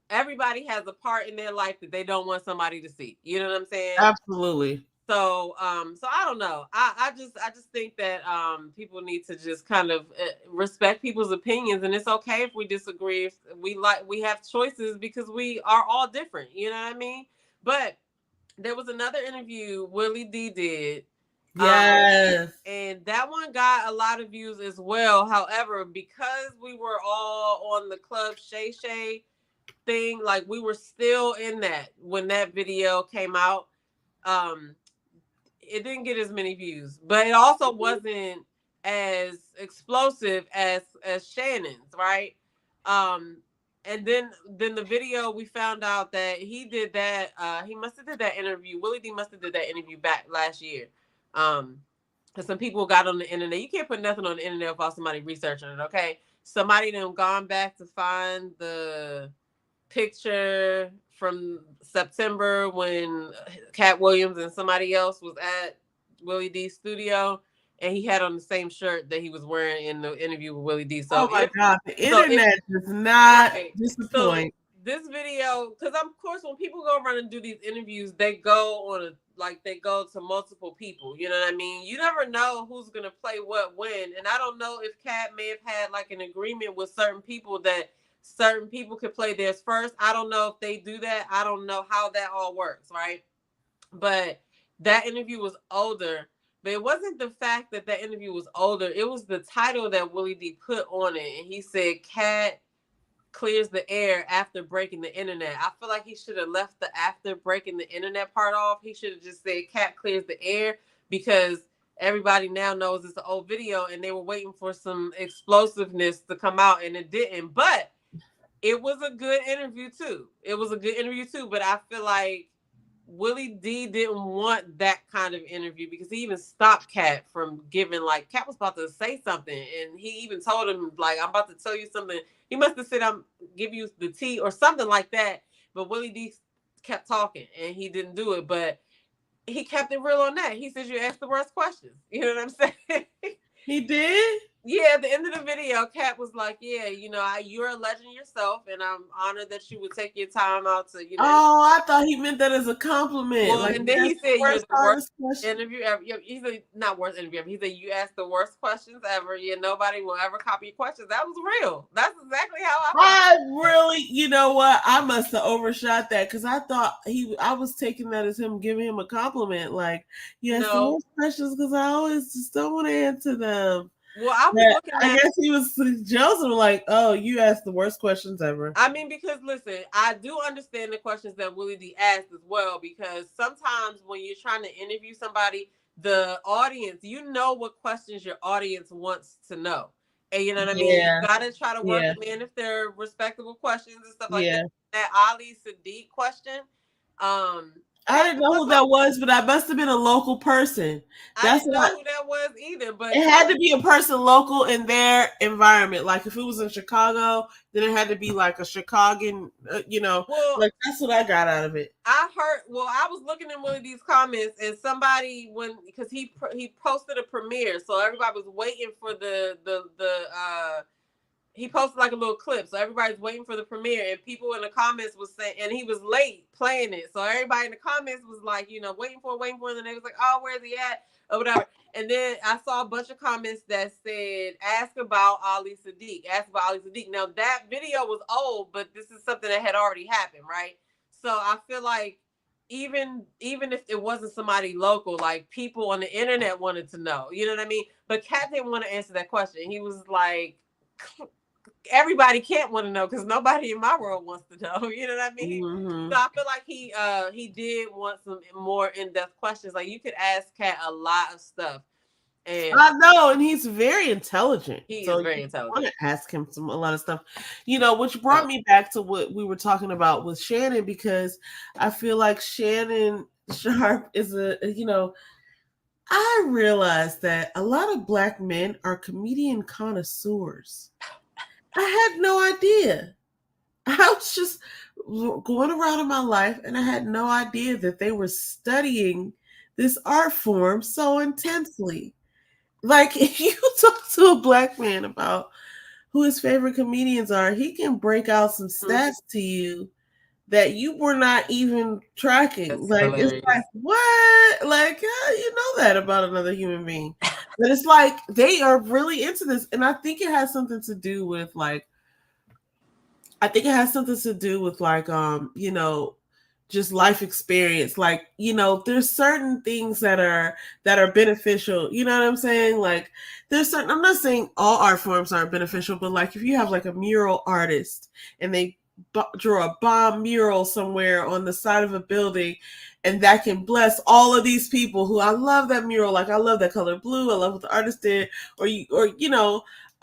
everybody has a part in their life that they don't want somebody to see. You know what I'm saying? Absolutely. So I don't know. I just think that people need to just kind of respect people's opinions, and it's okay if we disagree. If we have choices because we are all different. You know what I mean? But there was another interview Willie D did, Yes. and that one got a lot of views as well. However, because we were all on the Club Shay thing, like we were still in that when that video came out. Um, it didn't get as many views, but it also wasn't as explosive as Shannon's, right? Um, and then the video we found out that he did that. He must have did that interview. Willie D must have did that interview back last year. Um, because some people got on the internet. You can't put nothing on the internet without somebody researching it. Okay, somebody then gone back to find the picture from September when Cat Williams and somebody else was at Willie D's studio, and he had on the same shirt that he was wearing in the interview with Willie D. Oh my God. The So if internet does not right, so disappoint. this video, because of course when people go around and do these interviews, they go on a like they go to multiple people. You know what I mean? You never know who's gonna play what when, and I don't know if Cat may have had like an agreement with certain people that certain people could play theirs first. I don't know if they do that. I don't know how that all works, right? But that interview was older. But it wasn't the fact that that interview was older. It was the title that Willie D put on it, and he said, "Cat clears the air after breaking the internet." I feel like he should have left the after breaking the internet part off. He should have just said Cat clears the air because everybody now knows it's an old video and they were waiting for some explosiveness to come out and it didn't. But it was a good interview too. It was a good interview too, but I feel like Willie D didn't want that kind of interview because he even stopped Cat from giving like Cat was about to say something and he even told him like I'm about to tell you something. He must have said I'm give you the tea or something like that. But Willie D kept talking and he didn't do it. But he kept it real on that. He says you ask the worst questions. You know what I'm saying? He did? Yeah, at the end of the video, Katt was like, "Yeah, you're a legend yourself, and I'm honored that you would take your time out to, Oh, I thought he meant that as a compliment. Well, Like, and then that's he the said you're worst the worst hardest question. interview ever. He said not worst interview ever. He said you asked the worst questions ever. Yeah, nobody will ever copy your questions. That was real. That's exactly how I felt. I really, you know what? I must have overshot that because I thought I was taking that as him giving him a compliment. Like, yes, the No. most questions because I always just don't want to answer them. Well, I was But looking I at. guess he was Joseph, like, oh, you asked the worst questions ever. I mean, because listen, I do understand the questions that Willie D asked as well. Because sometimes when you're trying to interview somebody, the audience, what questions your audience wants to know. And you know what I mean? Yeah, You gotta try to work yeah, them in if they're respectable questions and stuff like that. yeah. That Ali Sadiq question, I Katt didn't know was who on. that was, but I must have been a local person. I That's didn't what know who that was either, but it had to be a person local in their environment. Like if it was in Chicago, then it had to be like a Chicagoan, well, like that's what I got out of it. I heard. Well, I was looking in one of these comments, and somebody because he posted a premiere, so everybody was waiting for the. He posted like a little clip, so everybody's waiting for the premiere, and people in the comments was saying, and he was late playing it, so everybody in the comments was like, waiting for it, and they was like, oh, where's he at, or whatever. And then I saw a bunch of comments that said, ask about Ali Sadiq, ask about Ali Sadiq. Now that video was old, but this is something that had already happened, right? So I feel like even if it wasn't somebody local, like people on the internet wanted to know, you know what I mean? But Katt didn't want to answer that question. He was like, everybody can't want to know because nobody in my world wants to know. You know what I mean? Mm-hmm. So I feel like he did want some more in depth questions. Like you could ask Katt a lot of stuff, and I know, and he's very intelligent. he So is you very want intelligent. to ask him a lot of stuff, which brought So, me back to what we were talking about with Shannon because I feel like Shannon Sharp is I realized that a lot of black men are comedian connoisseurs. I had no idea. I was just going around in my life and I had no idea that they were studying this art form so intensely. Like, if you talk to a black man about who his favorite comedians are, he can break out some stats to you that you were not even tracking. that's Like, it's like, hilarious. what? Like, how you know that about another human being? But it's like they are really into this. And I think it has something to do with just life experience. Like, there's certain things that are beneficial. You know what I'm saying? Like, I'm not saying all art forms aren't beneficial, but like if you have like a mural artist and they draw a bomb mural somewhere on the side of a building, and that can bless all of these people who I love that mural. Like I love that color blue. I love what the artist did, or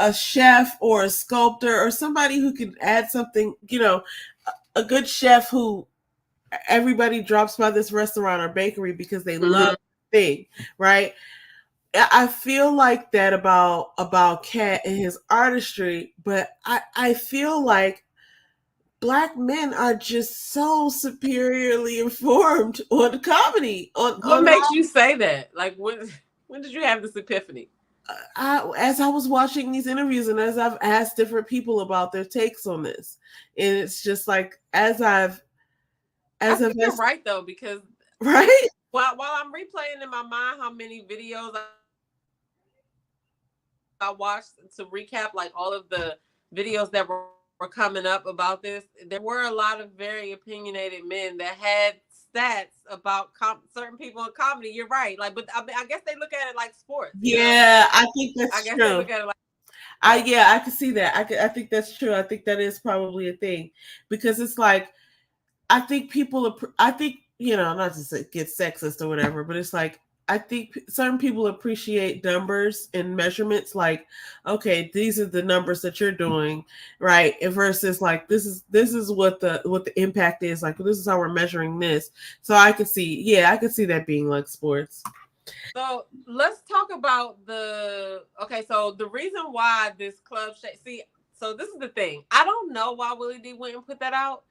a chef or a sculptor or somebody who can add something, a good chef who everybody drops by this restaurant or bakery because they love the thing, right? I feel like that about Katt and his artistry, but I feel like black men are just so superiorly informed on comedy. What On makes you say that? Like when did you have this epiphany? as I was watching these interviews and as I've asked different people about their takes on this, and it's just like I as I've think you're asked, right though, because right? while I'm replaying in my mind how many videos I watched to recap like all of the videos that were coming up about this, there were a lot of very opinionated men that had stats about certain people in comedy. You're right, like, but I guess they look at it like sports, Yeah, I think I that's guess they true. look at it like. I can see that. I think that's true. I think that is probably a thing because it's like I think I think not to get sexist or whatever, but it's like I think certain people appreciate numbers and measurements. Like, okay, these are the numbers that you're doing, right? And versus like this is what the impact is. Like, this is how we're measuring this. So I could see that being like sports. So let's talk about okay. So the reason why this club see, so this is the thing. I don't know why Willie D went and put that out.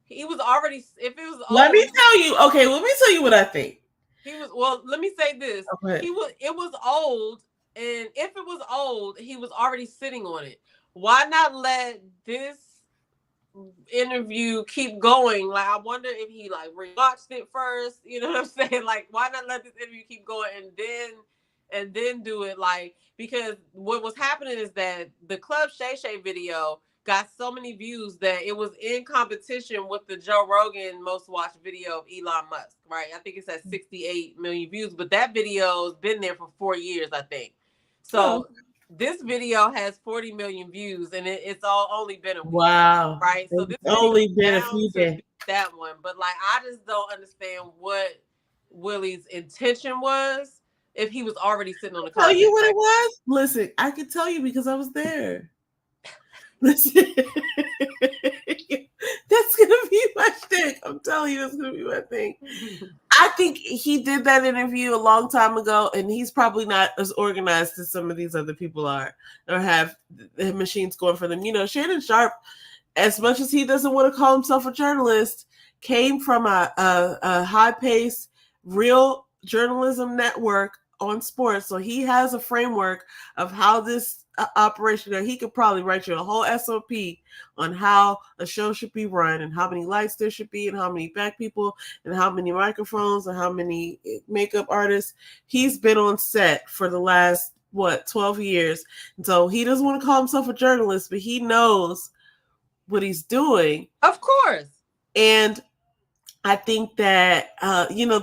He was already, if it was Let old. me tell you. Okay, let me tell you what I think. He was, well, let me say this. Okay. It was old, and if it was old, he was already sitting on it. Why not let this interview keep going? Like, I wonder if he like rewatched it first. You know what I'm saying? Like, why not let this interview keep going and then do it? Like, because what was happening is that the Club Shay video got so many views that it was in competition with the Joe Rogan most watched video of Elon Musk, right? I think it's at 68 million views, but that video's been there for 4 years, I think. So this video has 40 million views, and it's all only been a week. Wow. Right? So this only been a few days. That one, but like I just don't understand what Willie's intention was if he was already sitting on the content. Tell you what it was? Listen, I can tell you because I was there. Listen, that's gonna be my thing. I'm telling you, that's gonna be my thing. I think he did that interview a long time ago, and he's probably not as organized as some of these other people are, or have the machines going for them. You know, Shannon Sharp, as much as he doesn't want to call himself a journalist, came from a high-paced, real journalism network on sports. So he has a framework of how this operation, or he could probably write you a whole SOP on how a show should be run and how many lights there should be and how many back people and how many microphones and how many makeup artists. He's been on set for the last, 12 years. And so he doesn't want to call himself a journalist, but he knows what he's doing. Of course. And I think that,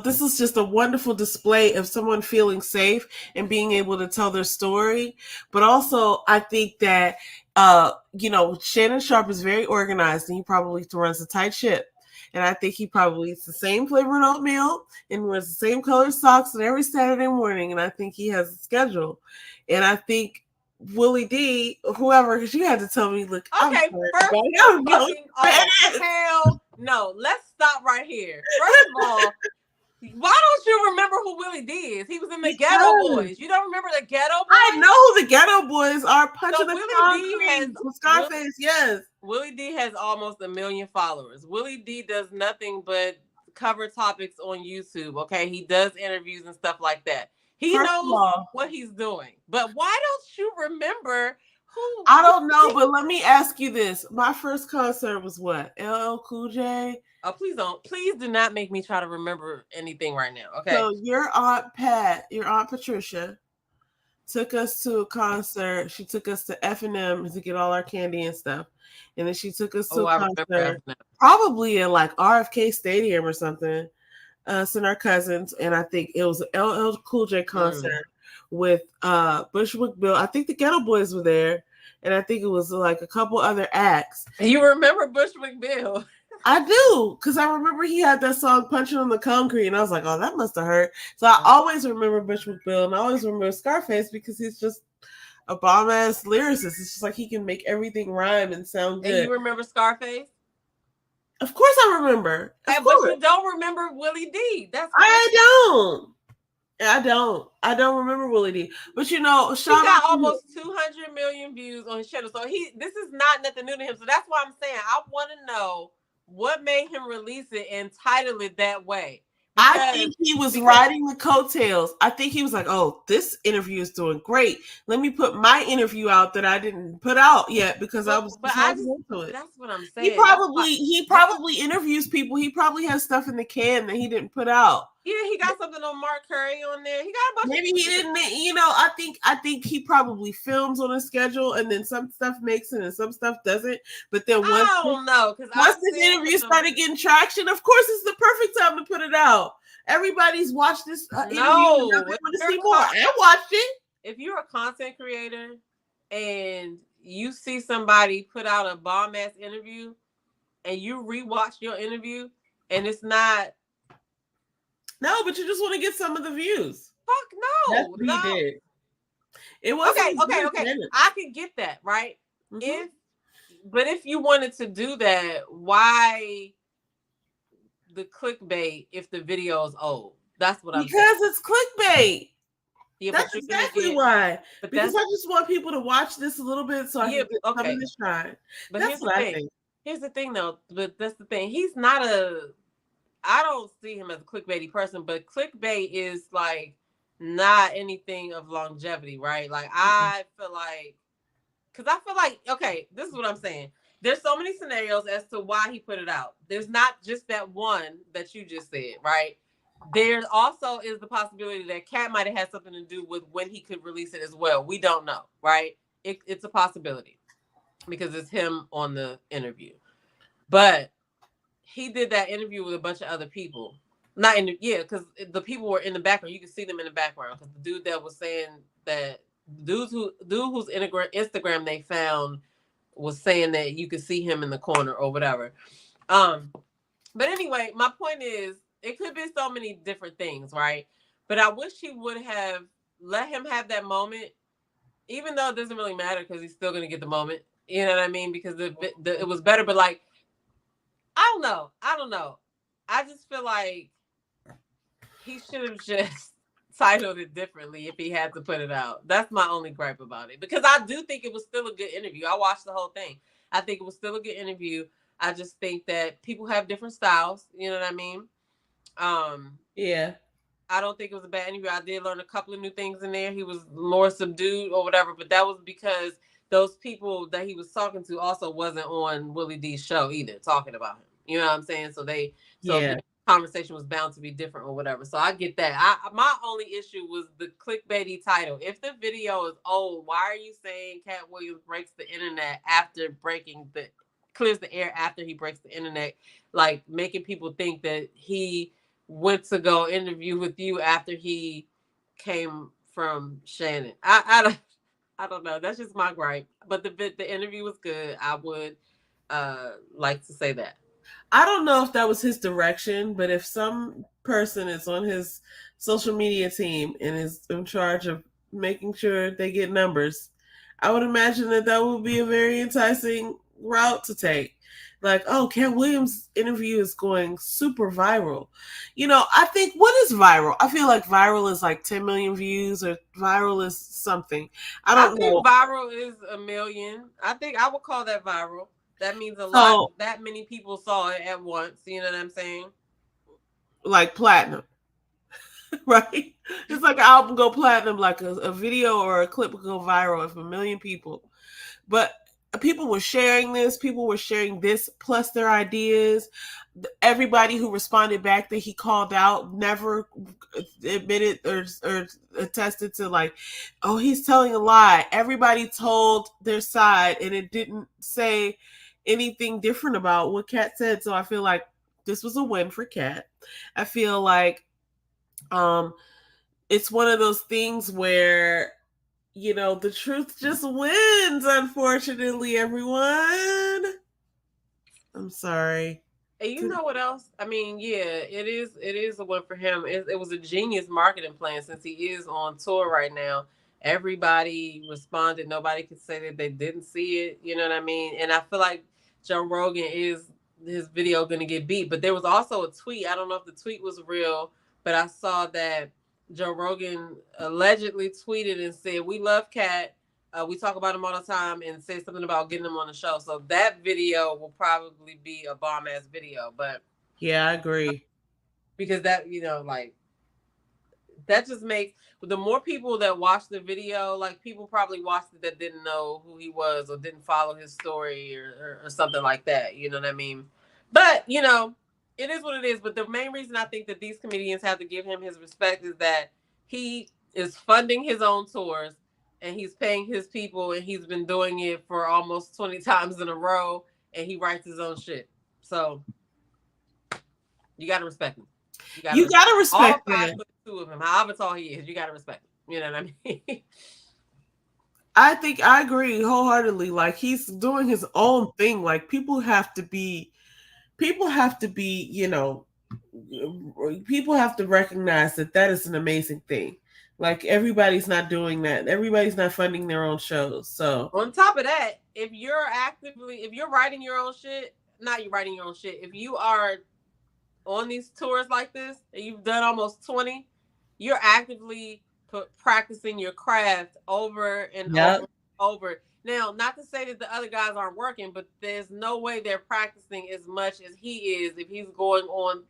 this is just a wonderful display of someone feeling safe and being able to tell their story. But also, I think that, Shannon Sharp is very organized and he probably runs a tight ship. And I think he probably eats the same flavored oatmeal and wears the same colored socks every Saturday morning. And I think he has a schedule. And I think Willie D, whoever, because you had to tell me, look, okay, first hell no, let's stop right here. First of all, why don't you remember who Willie D is? He was in the Ghetto Boys. You don't remember the Ghetto Boys? I know who the Ghetto Boys are. Punching the concrete with Scarface, yes. Willie D has almost 1 million followers. Willie D does nothing but cover topics on YouTube, okay? He does interviews and stuff like that. He knows what he's doing. But why don't you remember who? I don't know, but let me ask you this. My first concert was what? LL Cool J? Oh, please do not make me try to remember anything right now, okay? So your Aunt Patricia, took us to a concert. She took us to F&M to get all our candy and stuff. And then she took us to a concert, probably in like RFK Stadium or something. Us and our cousins, and I think it was an LL Cool J concert with Bushwick Bill. I think the Ghetto Boys were there, and I think it was like a couple other acts. You remember Bushwick Bill? I do, because I remember he had that song Punching on the Concrete, and I was like, oh, that must have hurt. So I always remember Bushwick Bill, and I always remember Scarface because he's just a bomb-ass lyricist. It's just like he can make everything rhyme and sound good. And you remember Scarface? Of course I remember. But you don't remember Willie D. I don't remember Willie D. But he got almost 200 million views on his channel. So this is not nothing new to him. So that's why I'm saying I want to know what made him release it and title it that way. I think he was riding the coattails. I think he was like, oh, this interview is doing great. Let me put my interview out that I didn't put out yet because I was into it. That's what I'm saying. He probably interviews people. He probably has stuff in the can that he didn't put out. Yeah, he got something on Mark Curry on there. He got a bunch. Maybe he didn't. I think he probably films on a schedule, and then some stuff makes it, and some stuff doesn't. But then once this interview started getting traction, of course, it's the perfect time to put it out. Everybody's watched this interview. They want to see more. I watched it. If you're a content creator and you see somebody put out a bomb ass interview, and you rewatch your interview, and it's not. No, but you just want to get some of the views. Fuck no. That's what he did. It was okay. I can get that, right? Mm-hmm. If you wanted to do that, why the clickbait if the video is old? That's what I'm saying. Because it's clickbait. Yeah, that's exactly why. Because I just want people to watch this a little bit so I can get some of this shine. But that's what I think. Here's the thing, though. But that's the thing. He's not a I don't see him as a clickbaity person, but clickbait is like not anything of longevity, right? Like I feel like, because I feel like, okay, this is what I'm saying. There's so many scenarios as to why he put it out. There's not just that one that you just said, right? There also is the possibility that Katt might have had something to do with when he could release it as well. We don't know, right? It's a possibility because it's him on the interview. But he did that interview with a bunch of other people. Not in the, yeah, because the people were in the background. You can see them in the background. Because the dude that was saying that dude whose Instagram they found was saying that you could see him in the corner or whatever. Um, but anyway, my point is, it could be so many different things, right? But I wish he would have let him have that moment, even though it doesn't really matter because he's still gonna get the moment. You know what I mean? Because it was better, but like I don't know. I don't know. I just feel like he should have just titled it differently if he had to put it out. That's my only gripe about it. Because I do think it was still a good interview. I watched the whole thing. I think it was still a good interview. I just think that people have different styles. You know what I mean? Yeah. I don't think it was a bad interview. I did learn a couple of new things in there. He was more subdued or whatever, but that was because those people that he was talking to also wasn't on Willie D's show either, talking about him. You know what I'm saying? So Yeah. the conversation was bound to be different or whatever. So I get that. My only issue was the clickbaity title. If the video is old, why are you saying Katt Williams breaks the internet after clears the air after he breaks the internet, like making people think that he went to go interview with you after he came from Shannon. I don't know. That's just my gripe. But the interview was good. I would like to say that. I don't know if that was his direction, but if some person is on his social media team and is in charge of making sure they get numbers, I would imagine that that would be a very enticing route to take. Like, oh, Cat Williams' interview is going super viral. You know, I think, what is viral? I feel like viral is like 10 million views or viral is something. I I don't think know. viral is 1 million. I think I would call that viral. That means a lot. So, That many people saw it at once. You know what I'm saying? like platinum. Right? It's like an album go platinum, like a video or a clip will go viral if 1 million people. But people were sharing this, people were sharing this plus their ideas. Everybody who responded back that he called out never admitted or attested to, like, oh, he's telling a lie. Everybody told their side and it didn't say anything different about what Katt said. So I feel like this was a win for Katt. I feel like um it's one of those things where, you know, the truth just wins, unfortunately, everyone. I'm sorry. And you know what else? I mean, yeah, it is a win for him. It was a genius marketing plan since he is on tour right now. Everybody responded. Nobody could say that they didn't see it. You know what I mean? And I feel like Joe Rogan is his video going to get beat. But there was also a tweet. I don't know if the tweet was real, but I saw that Joe Rogan allegedly tweeted and said, "We love Katt. We talk about him all the time," and say something about getting him on the show. So that video will probably be a bomb ass video, but Yeah, I agree. because that, like that just makes the more people that watch the video, like people probably watched it that didn't know who he was or didn't follow his story or something like that. You know what I mean? But it is what it is. But the main reason I think that these comedians have to give him his respect is that he is funding his own tours and he's paying his people and he's been doing it for almost 20 times in a row and he writes his own shit. So you gotta respect him. You gotta all respect five that. foot two of him, however tall he is, you gotta respect him. You know what I mean? I think I agree wholeheartedly. Like, he's doing his own thing. Like, people have to be, people have to recognize that that is an amazing thing. Like, everybody's not doing that. Everybody's not funding their own shows. So On top of that, if you're writing your own shit, not you writing your own shit, if you are on these tours like this and you've done almost 20, you're actively practicing your craft over and over yep. and over. Now, not to say that the other guys aren't working, but there's no way they're practicing as much as he is if he's going on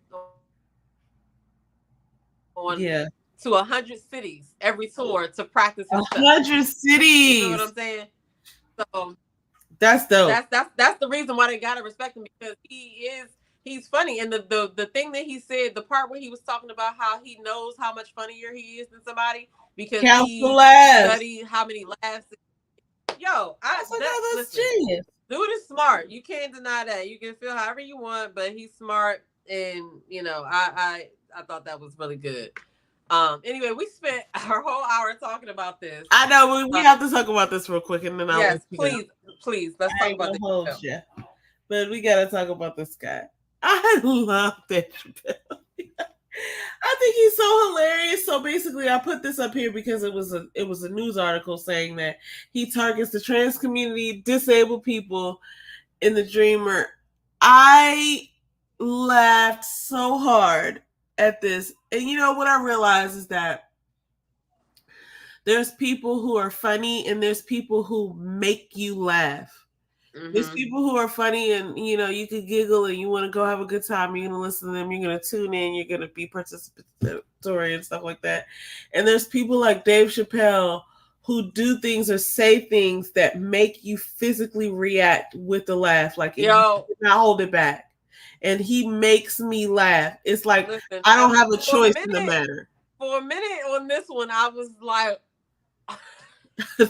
on Yeah. to 100 cities every tour to practice his stuff. 100 cities. You know what I'm saying? So that's dope. That's the reason why they gotta respect him, because he's funny. And the thing that he said, the part where he was talking about how he knows how much funnier he is than somebody because he studied how many laughs. Yo, listen, genius. Dude is smart. You can't deny that. You can feel however you want, but he's smart, and you know, I thought that was really good. Anyway, we spent our whole hour talking about this. I know we have to talk about this real quick, and then yes, please, let's talk about this. But we gotta talk about this guy. I love Dave Chappelle. I think he's so hilarious. So basically, I put this up here because it was a news article saying that he targets the trans community, disabled people in the Dreamer. I laughed so hard at this, and you know what I realized is that there's people who are funny and there's people who make you laugh. Mm-hmm. There's people who are funny and, you know, you could giggle and you want to go have a good time. You're going to listen to them. You're going to tune in. You're going to be participatory and stuff like that. And there's people like Dave Chappelle who do things or say things that make you physically react with a laugh. Like, you cannot hold it back. And he makes me laugh. It's like, listen, I don't have a choice in the matter. For a minute on this one, I was like,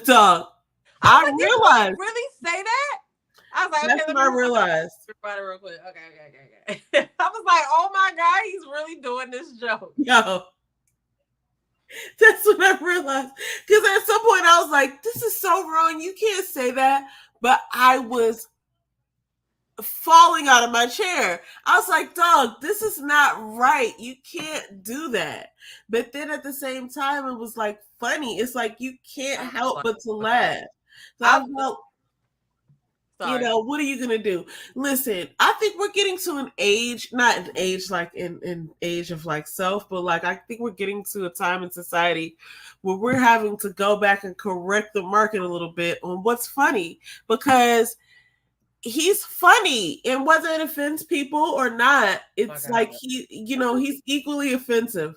dog. I realized. Really say that? I was like, that's okay, what I realized. Everybody real quick. Okay. I was like, oh my God, he's really doing this joke. Yo. That's what I realized. Because at some point I was like, this is so wrong. You can't say that. But I was falling out of my chair. I was like, dog, this is not right. You can't do that. But then at the same time, it was like funny. It's like you can't help but to laugh. So I felt, you know, what are you going to do? Listen, I think we're getting to an age, not an age like in age of like self, but like I think we're getting to a time in society where we're having to go back and correct the market a little bit on what's funny, because he's funny, and whether it offends people or not, it's like he's equally offensive.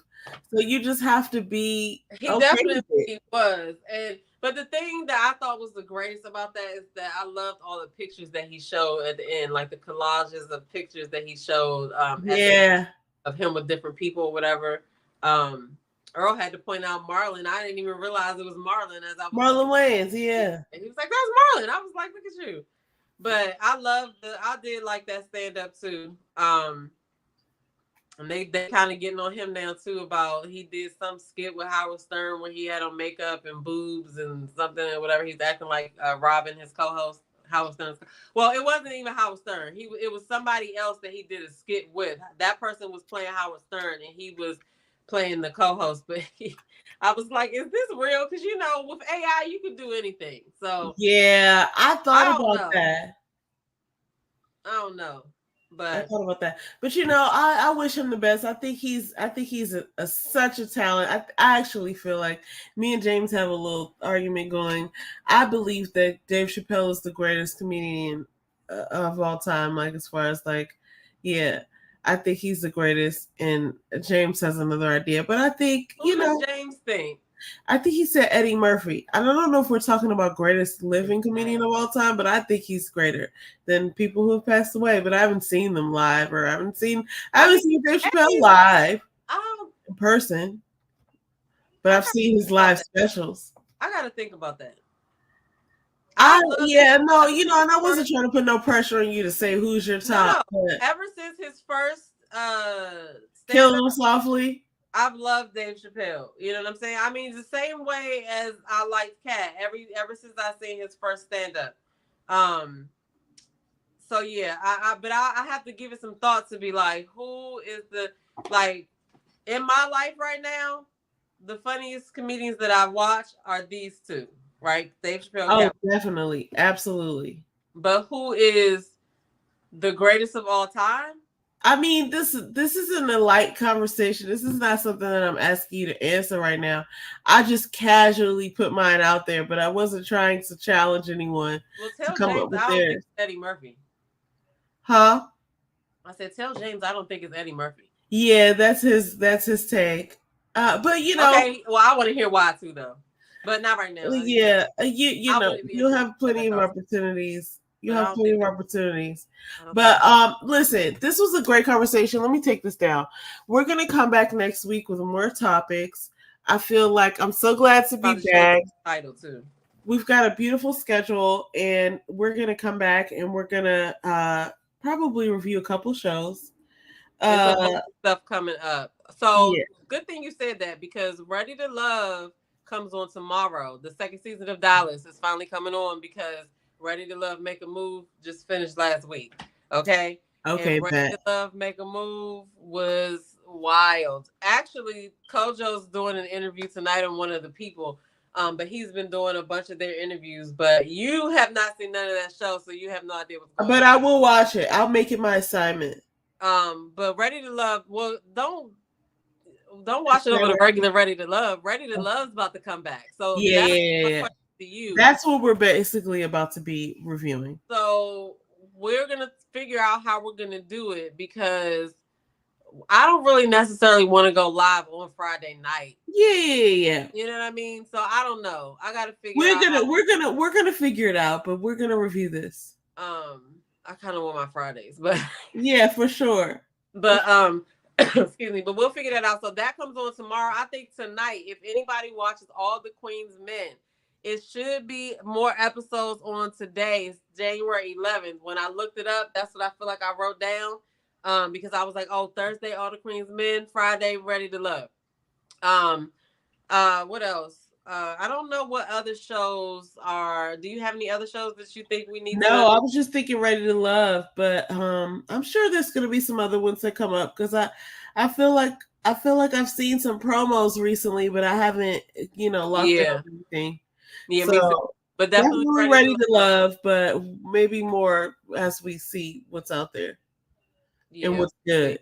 So you just have to be. He definitely was, but the thing that I thought was the greatest about that is that I loved all the pictures that he showed at the end, like the collages of pictures that he showed. Of him with different people, or whatever. Earl had to point out Marlon. I didn't even realize it was Marlon as I was Marlon Wayans, yeah. And he was like, "That's Marlon." I was like, "Look at you." But I did like that stand up too. And they kind of getting on him now too about he did some skit with Howard Stern where he had on makeup and boobs and something or whatever. He's acting like Robin, his co-host, Howard Stern. Well, it wasn't even Howard Stern. It was somebody else that he did a skit with. That person was playing Howard Stern and he was playing the co-host. But I was like, is this real? Because, you know, with AI, you can do anything. So yeah, I thought about that. I don't know. But I thought about that. But you know, I wish him the best. I think he's such a talent. I actually feel like me and James have a little argument going. I believe that Dave Chappelle is the greatest comedian of all time. Like, as far as like, yeah, I think he's the greatest. And James has another idea. But I think, Who does James think? I think he said Eddie Murphy. I don't know if we're talking about greatest living comedian of all time, but I think he's greater than people who have passed away. But I haven't seen them live, or I haven't seen Dave Chappelle live in person. But I've seen his live specials. I gotta think about that. And I wasn't trying to put no pressure on you to say who's your top. No, ever since his first Killing Him Softly, I've loved Dave Chappelle. You know what I'm saying? I mean, the same way as I liked Katt ever since I seen his first stand up. So yeah, I have to give it some thought to be like, who is in my life right now, the funniest comedians that I've watched are these two, right? Dave Chappelle. Oh, definitely, absolutely. But who is the greatest of all time? I mean, this isn't a light conversation. This is not something that I'm asking you to answer right now. I just casually put mine out there, but I wasn't trying to challenge anyone to come up with theirs. I don't think it's Eddie Murphy. Huh? I said, tell James I don't think it's Eddie Murphy. Yeah, that's his take. But you know, Okay, well, I want to hear why too, though, but not right now. yeah, you I know, wouldn't be you'll interested have in plenty that of conversation, opportunities. You'll but I have don't plenty think of that. opportunities. I don't think But listen, this was a great conversation. Let me take this down. We're gonna come back next week with more topics. I feel like I'm so glad to I'm about be to change back. the title too. We've got a beautiful schedule, and we're gonna come back and we're gonna probably review a couple shows. It's a bunch Uh, of stuff coming up. So yeah. good thing you said that because Ready to Love comes on tomorrow. The second season of Dallas is finally coming on because Ready to Love Make a Move just finished last week. Okay. And Okay, Ready bet. to Love Make a Move was wild. Actually, Kojo's doing an interview tonight on One of the People. But he's been doing a bunch of their interviews. But you have not seen none of that show, so you have no idea what's going But on. I will watch it. I'll make it my assignment. But Ready to Love, well, don't watch it over the regular Ready to Love. Ready to Love's about to come back. So Yeah, that's yeah, my yeah. question to you. That's what we're basically about to be reviewing. So we're gonna figure out how we're gonna do it because I don't really necessarily want to go live on Friday night. Yeah. You know what I mean? So I don't know. I gotta figure We're out gonna how we're gonna figure it out, but we're gonna review this. I kind of want my Fridays, but Yeah, for sure. but excuse me, but we'll figure that out. So that comes on tomorrow. I think tonight, if anybody watches All the Queen's Men, it should be more episodes on today. It's January 11th. When I looked it up, that's what I feel like I wrote down. Because I was like, oh, Thursday, All the Queen's Men, Friday, Ready to Love. What else? I don't know what other shows are. Do you have any other shows that you think we need No, to? I was just thinking Ready to Love, but I'm sure there's gonna be some other ones that come up because I feel like I've seen some promos recently, but I haven't locked down Yeah, anything. yeah, me too. So But definitely definitely Ready to Ready to Love. Love, but maybe more as we see what's out there and Yeah, what's good.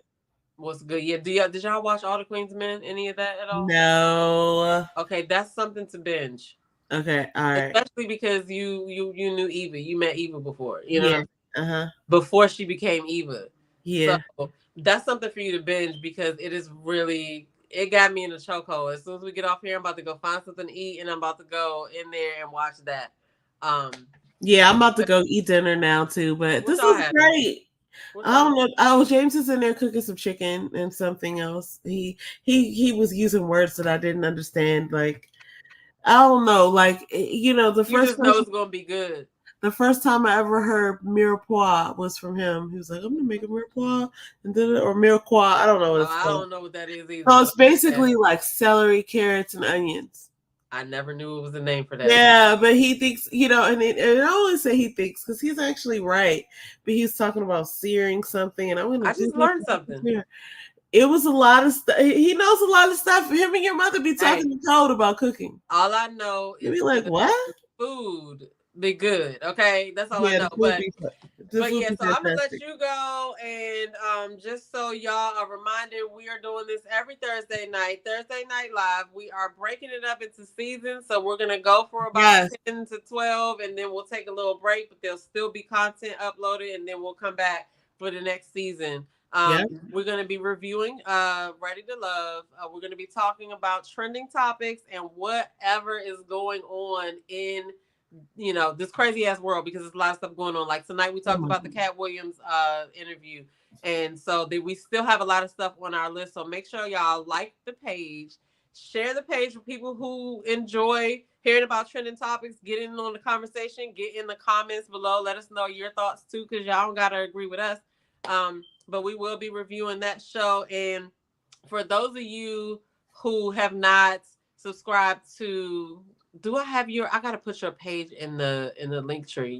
what's good? Yeah, did y'all watch All the Queen's Men? Any of that at all? No. Okay, that's something to binge, Okay. All right. especially because you knew Eva. You met Eva before, Yeah. Uh-huh. before she became Eva. So Yeah. that's something for you to binge because it is really. It got me in a chokehold. As soon as we get off here, I'm about to go find something to eat, and I'm about to go in there and watch that. Um, Yeah, I'm about to go eat dinner now too, but what this y'all is having? great. What I y'all? don't know. Oh, James is in there cooking some chicken and something else. He was using words that I didn't understand. Like I don't know. Like You just know it's gonna be good. the first time I ever heard mirepoix was from him. He was like, "I'm gonna make a mirepoix," and then or mirepoix. I don't know what it's I called. don't know what that is either. So But it's basically like celery, carrots, and onions. I never knew it was a name for that. Yeah, but he thinks, and I always say he thinks because he's actually right. But he's talking about searing something, and I'm going to I just learned something. It was a lot of stuff. He knows a lot of stuff. Him and your mother be talking to code about cooking. All I know You is be like, what? food be good. Okay, that's all I Yeah, know. But yeah, so I'm gonna let you go, and just so y'all are reminded, we are doing this every Thursday night live. We are breaking it up into seasons, so we're gonna go for about 10 to 12, and then we'll take a little break, but there'll still be content uploaded, and then we'll come back for the next season. We're going to be reviewing Ready to Love. We're going to be talking about trending topics and whatever is going on in this crazy ass world, because there's a lot of stuff going on. Like tonight we talked about the Katt Williams interview, and so we still have a lot of stuff on our list. So make sure y'all like the page, share the page with people who enjoy hearing about trending topics, get in on the conversation, get in the comments below, let us know your thoughts too, because y'all don't gotta agree with us. But we will be reviewing that show. And for those of you who have not subscribed to, I gotta put your page in the link tree.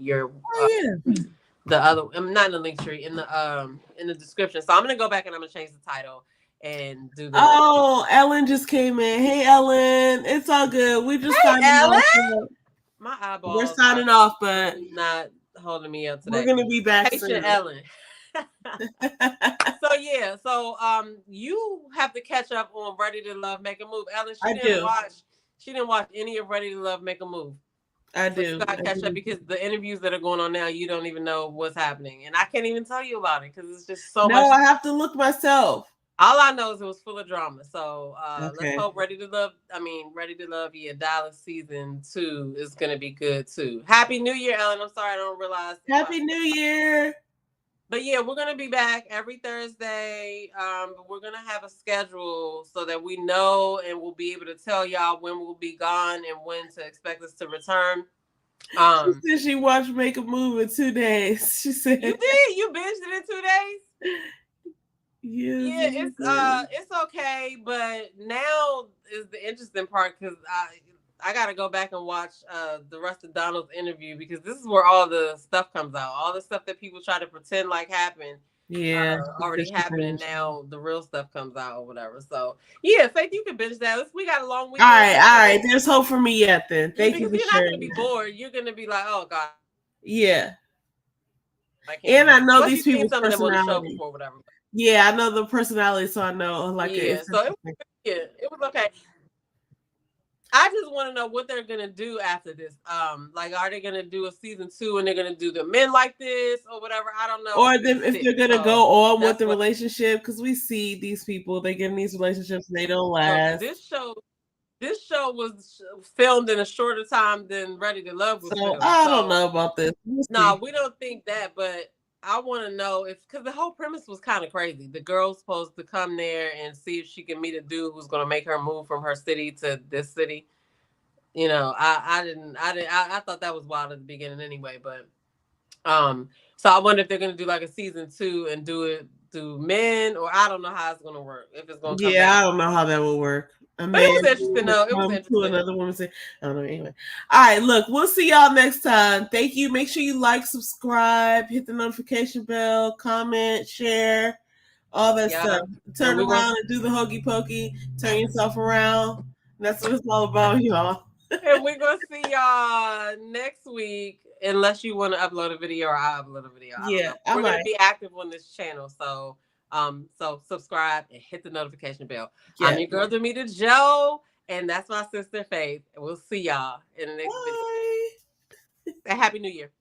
The other, I'm not in the link tree, in the description. So I'm gonna go back and I'm gonna change the title and do the. Oh, Ellen just came in. Hey, Ellen, it's all good. We just signing off. My eyeballs. We're signing off, but not holding me up today. We're gonna be back soon. Ellen. So you have to catch up on Ready to Love, Make a Move. Ellen, she didn't watch any of Ready to Love, Make a Move. I do. You gotta catch up, because the interviews that are going on now, you don't even know what's happening, and I can't even tell you about it because it's just so much. No, I have to look myself. All I know is it was full of drama. So let's Okay. hope Ready to Love You, Dallas season 2 is gonna be good too. Happy New Year, Ellen. I'm sorry I don't realize. Happy New Year. But yeah, we're gonna be back every Thursday. But we're gonna have a schedule so that we know and we'll be able to tell y'all when we'll be gone and when to expect us to return. She said she watched Make a Move in 2 days. She said you did. You binged it in 2 days. Yes, Yeah, it's okay, but now is the interesting part because I got to go back and watch the rest of Donald's interview because this is where all the stuff comes out, all the stuff that people try to pretend like happened. Yeah, already happened, and now the real stuff comes out or whatever. So yeah, Faith, you can binge that. We got a long weekend. All right. There's hope for me yet. Then thank you for because you're not going to be bored. You're going to be like, oh god, yeah. And I know these people's some personality. of them on the show before, whatever. Yeah, I know the personality, so I know like it was okay. I just want to know what they're gonna do after this. Like, are they gonna do a season 2 and they're gonna do the men like this or whatever? I don't know. Or if they're gonna go on with the relationship, because we see these people, they get in these relationships and they don't last. This show was filmed in a shorter time than Ready to Love was filmed. I don't know about this. No, we don't think that, but I want to know because the whole premise was kind of crazy. The girl's supposed to come there and see if she can meet a dude who's going to make her move from her city to this city. You know, I thought that was wild at the beginning anyway, but so I wonder if they're going to do like a season 2 and do it through men, or I don't know how it's going to work. If it's going to come back. I don't know how that will work. But it was interesting though. It was interesting. To another woman say, I don't know. Anyway, all right. Look, we'll see y'all next time. Thank you. Make sure you like, subscribe, hit the notification bell, comment, share, all that stuff. Turn around and do the hokey pokey. Turn yourself around. That's what it's all about, y'all. And we're gonna see y'all next week, unless you want to upload a video or I upload a video. We're gonna be active on this channel, so subscribe and hit the notification bell. Yeah. I'm your girl Demeter Joe, and that's my sister Faith. And we'll see y'all in the next video. And Happy New Year.